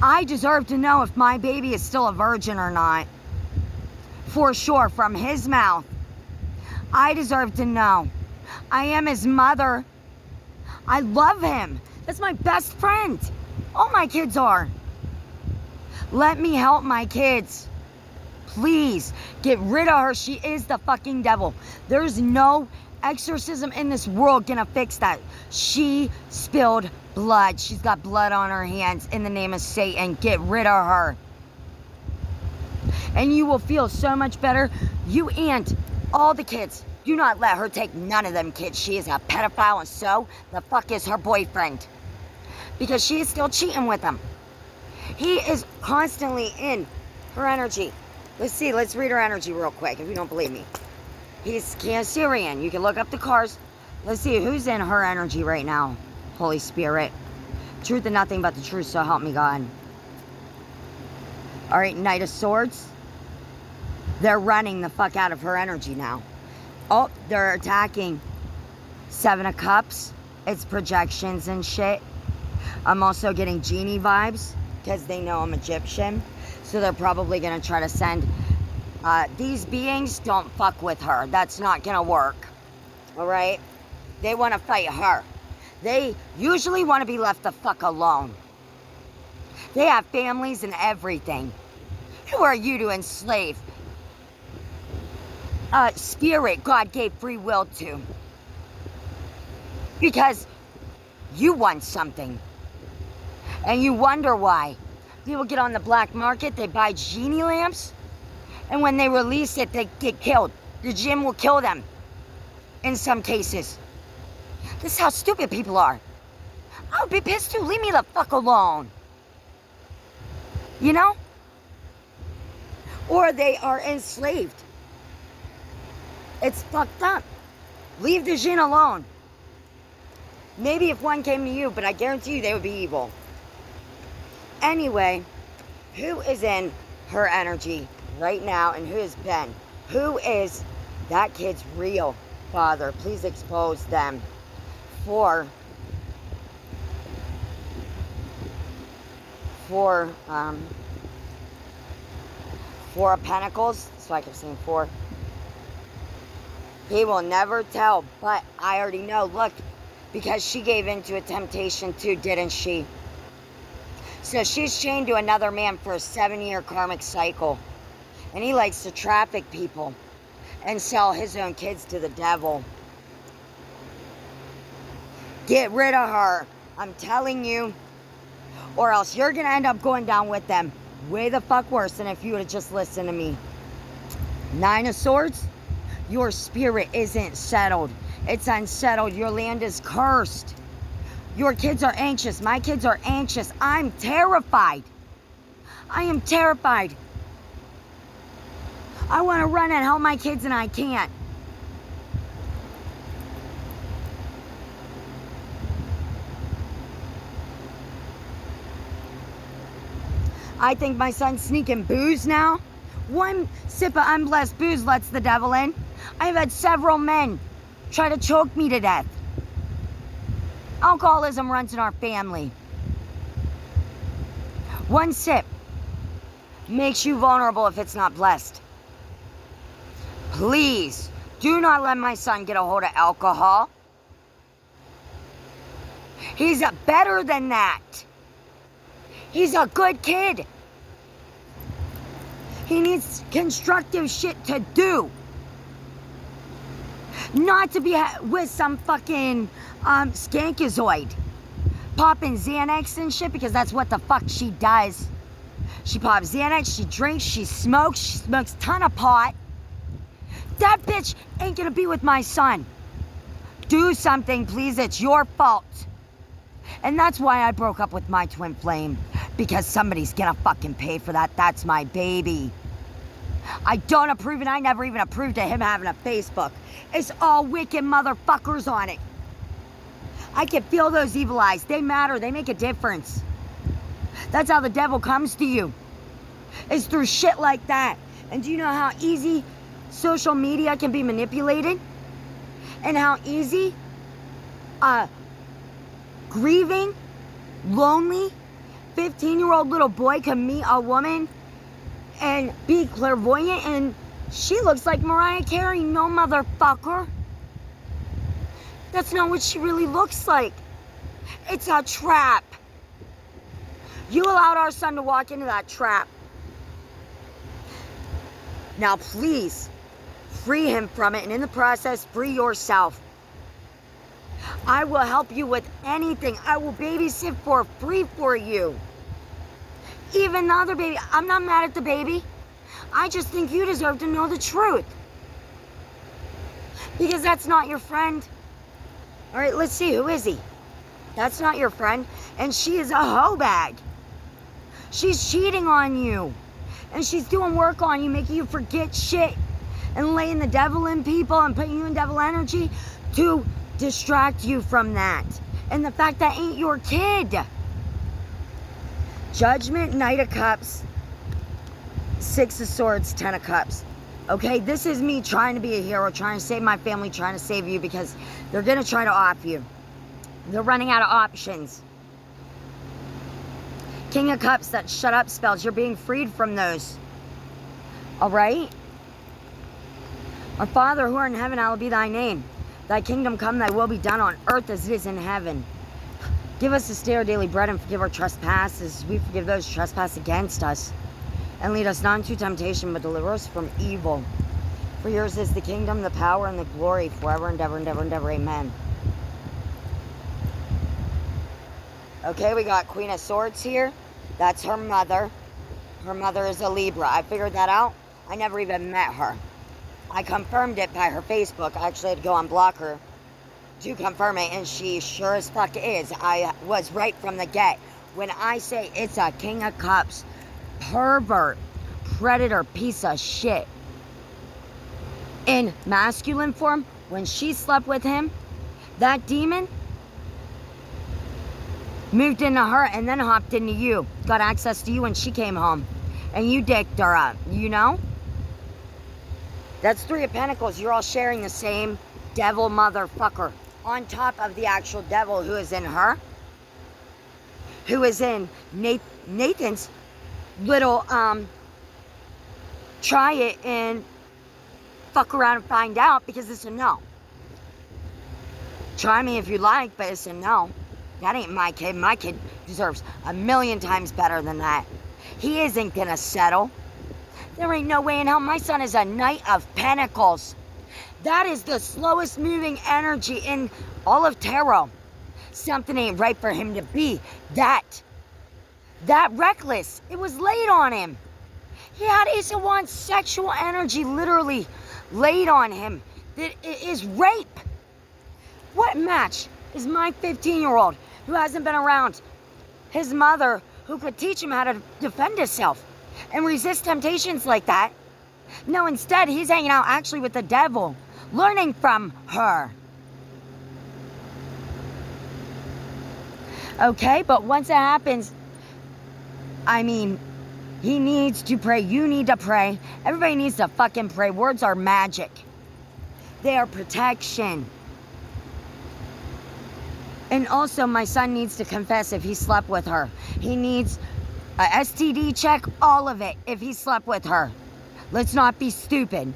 A: I deserve to know if my baby is still a virgin or not. For sure, from his mouth. I deserve to know. I am his mother. I love him. That's my best friend. All my kids are. Let me help my kids. Please, get rid of her. She is the fucking devil. There's no exorcism in this world gonna fix that. She spilled blood. She's got blood on her hands in the name of Satan. Get rid of her. And you will feel so much better. You and all the kids. Do not let her take none of them kids. She is a pedophile, and so the fuck is her boyfriend. Because she is still cheating with him. He is constantly in her energy. Let's see, let's read her energy real quick if you don't believe me. He's Cancerian. You can look up the cards. Let's see who's in her energy right now. Holy Spirit. Truth and nothing but the truth, so help me God. Alright, Knight of Swords. They're running the fuck out of her energy now. Oh, they're attacking. 7 of Cups. It's projections and shit. I'm also getting genie vibes because they know I'm Egyptian. So they're probably going to try to send... these beings don't fuck with her. That's not going to work. Alright? They want to fight her. They usually want to be left the fuck alone. They have families and everything. Who are you to enslave? Spirit God gave free will to. Because you want something. And you wonder why. People get on the black market, they buy genie lamps, and when they release it, they get killed. The gym will kill them. In some cases. This is how stupid people are. I would be pissed too. Leave me the fuck alone. You know? Or they are enslaved. It's fucked up. Leave the jinn alone. Maybe if one came to you, but I guarantee you they would be evil. Anyway, who is in her energy right now and who has been? Who is that kid's real father? Please expose them. Four of Pentacles. So I kept saying 4. He will never tell, but I already know. Look, because she gave in to a temptation too, didn't she? So she's chained to another man for a 7-year karmic cycle. And he likes to traffic people and sell his own kids to the devil. Get rid of her. I'm telling you. Or else you're going to end up going down with them. Way the fuck worse than if you would have just listened to me. Nine of Swords. Your spirit isn't settled. It's unsettled. Your land is cursed. Your kids are anxious. My kids are anxious. I'm terrified. I am terrified. I want to run and help my kids and I can't. I think my son's sneaking booze now. One sip of unblessed booze lets the devil in. I've had several men try to choke me to death. Alcoholism runs in our family. One sip makes you vulnerable if it's not blessed. Please, do not let my son get a hold of alcohol. He's better than that. He's a good kid. He needs constructive shit to do. Not to be with some fucking skankazoid. Popping Xanax and shit because that's what the fuck she does. She pops Xanax, she drinks, she smokes a ton of pot. That bitch ain't gonna be with my son. Do something, please. It's your fault. And that's why I broke up with my twin flame. Because somebody's gonna fucking pay for that. That's my baby. I don't approve, and I never even approved of him having a Facebook. It's all wicked motherfuckers on it. I can feel those evil eyes. They matter. They make a difference. That's how the devil comes to you. It's through shit like that. And do you know how easy social media can be manipulated? And how easy grieving, lonely, 15-year-old little boy can meet a woman and be clairvoyant, and she looks like Mariah Carey. No, motherfucker. That's not what she really looks like. It's a trap. You allowed our son to walk into that trap. Now, please, free him from it, and in the process, free yourself. I will help you with anything. I will babysit for free for you. Even the other baby. I'm not mad at the baby. I just think you deserve to know the truth. Because that's not your friend. All right, let's see. Who is he? That's not your friend. And she is a hoe bag. She's cheating on you. And she's doing work on you, making you forget shit. And laying the devil in people and putting you in devil energy to distract you from that. And the fact that ain't your kid. Judgment, Knight of Cups, Six of Swords, Ten of Cups. Okay, this is me trying to be a hero, trying to save my family, trying to save you, because they're going to try to off you. They're running out of options. King of Cups, that shut up spells. You're being freed from those. All right? Our Father who art in heaven, hallowed be thy name. Thy kingdom come, thy will be done on earth as it is in heaven. Give us this day our daily bread, and forgive our trespasses as we forgive those who trespass against us. And lead us not into temptation, but deliver us from evil. For yours is the kingdom, the power, and the glory, forever and ever and ever and ever. Amen. Okay, we got Queen of Swords here. That's her mother. Her mother is a Libra. I figured that out. I never even met her. I confirmed it by her Facebook. I actually had to go unblock her to confirm it, and she sure as fuck is. I was right from the get. When I say it's a King of Cups, pervert, predator, piece of shit. In masculine form, when she slept with him, that demon moved into her and then hopped into you. Got access to you when she came home. And you dicked her up, you know? That's Three of Pentacles. You're all sharing the same devil motherfucker. On top of the actual devil who is in her. Who is in Nathan's little, try it and fuck around and find out, because it's a no. Try me if you like, but it's a no. That ain't my kid. My kid deserves 1,000,000 times better than that. He isn't gonna settle. There ain't no way in hell. My son is a Knight of Pentacles. That is the slowest moving energy in all of tarot. Something ain't right for him to be that reckless. It was laid on him. He had Ace of Wands sexual energy literally laid on him. That it is rape. What match is my 15-year-old who hasn't been around his mother who could teach him how to defend himself and resist temptations like that? No, instead he's hanging out actually with the devil, learning from her. Okay, but once it happens, I mean, he needs to pray. You need to pray. Everybody needs to fucking pray. Words are magic. They are protection. And also, my son needs to confess if he slept with her. He needs a STD check, all of it, if he slept with her. Let's not be stupid.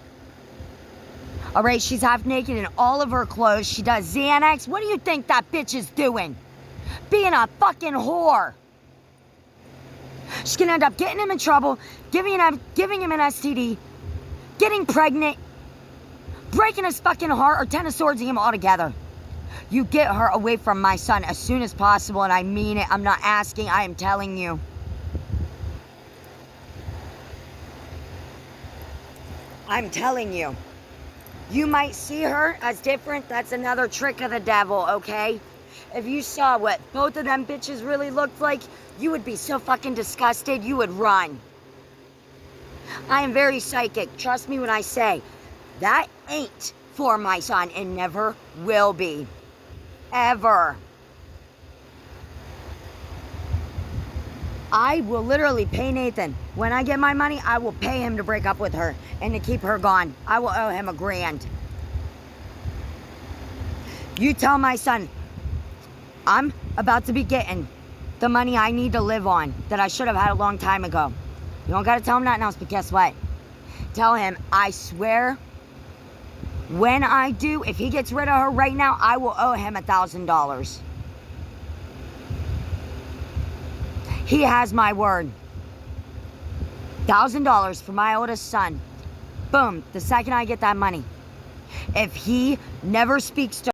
A: All right, she's half naked in all of her clothes. She does Xanax. What do you think that bitch is doing? Being a fucking whore. She's gonna end up getting him in trouble, giving him an STD, getting pregnant, breaking his fucking heart, or 10 of swords him altogether. You get her away from my son as soon as possible, and I mean it. I'm not asking, I am telling you. I'm telling you. You might see her as different. That's another trick of the devil, okay? If you saw what both of them bitches really looked like, you would be so fucking disgusted, you would run. I am very psychic. Trust me when I say, that ain't for my son and never will be. Ever. I will literally pay Nathan. When I get my money, I will pay him to break up with her and to keep her gone. I will owe him $1,000. You tell my son, I'm about to be getting the money I need to live on that I should have had a long time ago. You don't gotta tell him nothing else, but guess what? Tell him, I swear, when I do, if he gets rid of her right now, I will owe him $1,000. He has my word. $1,000 for my oldest son. Boom, the second I get that money. If he never speaks to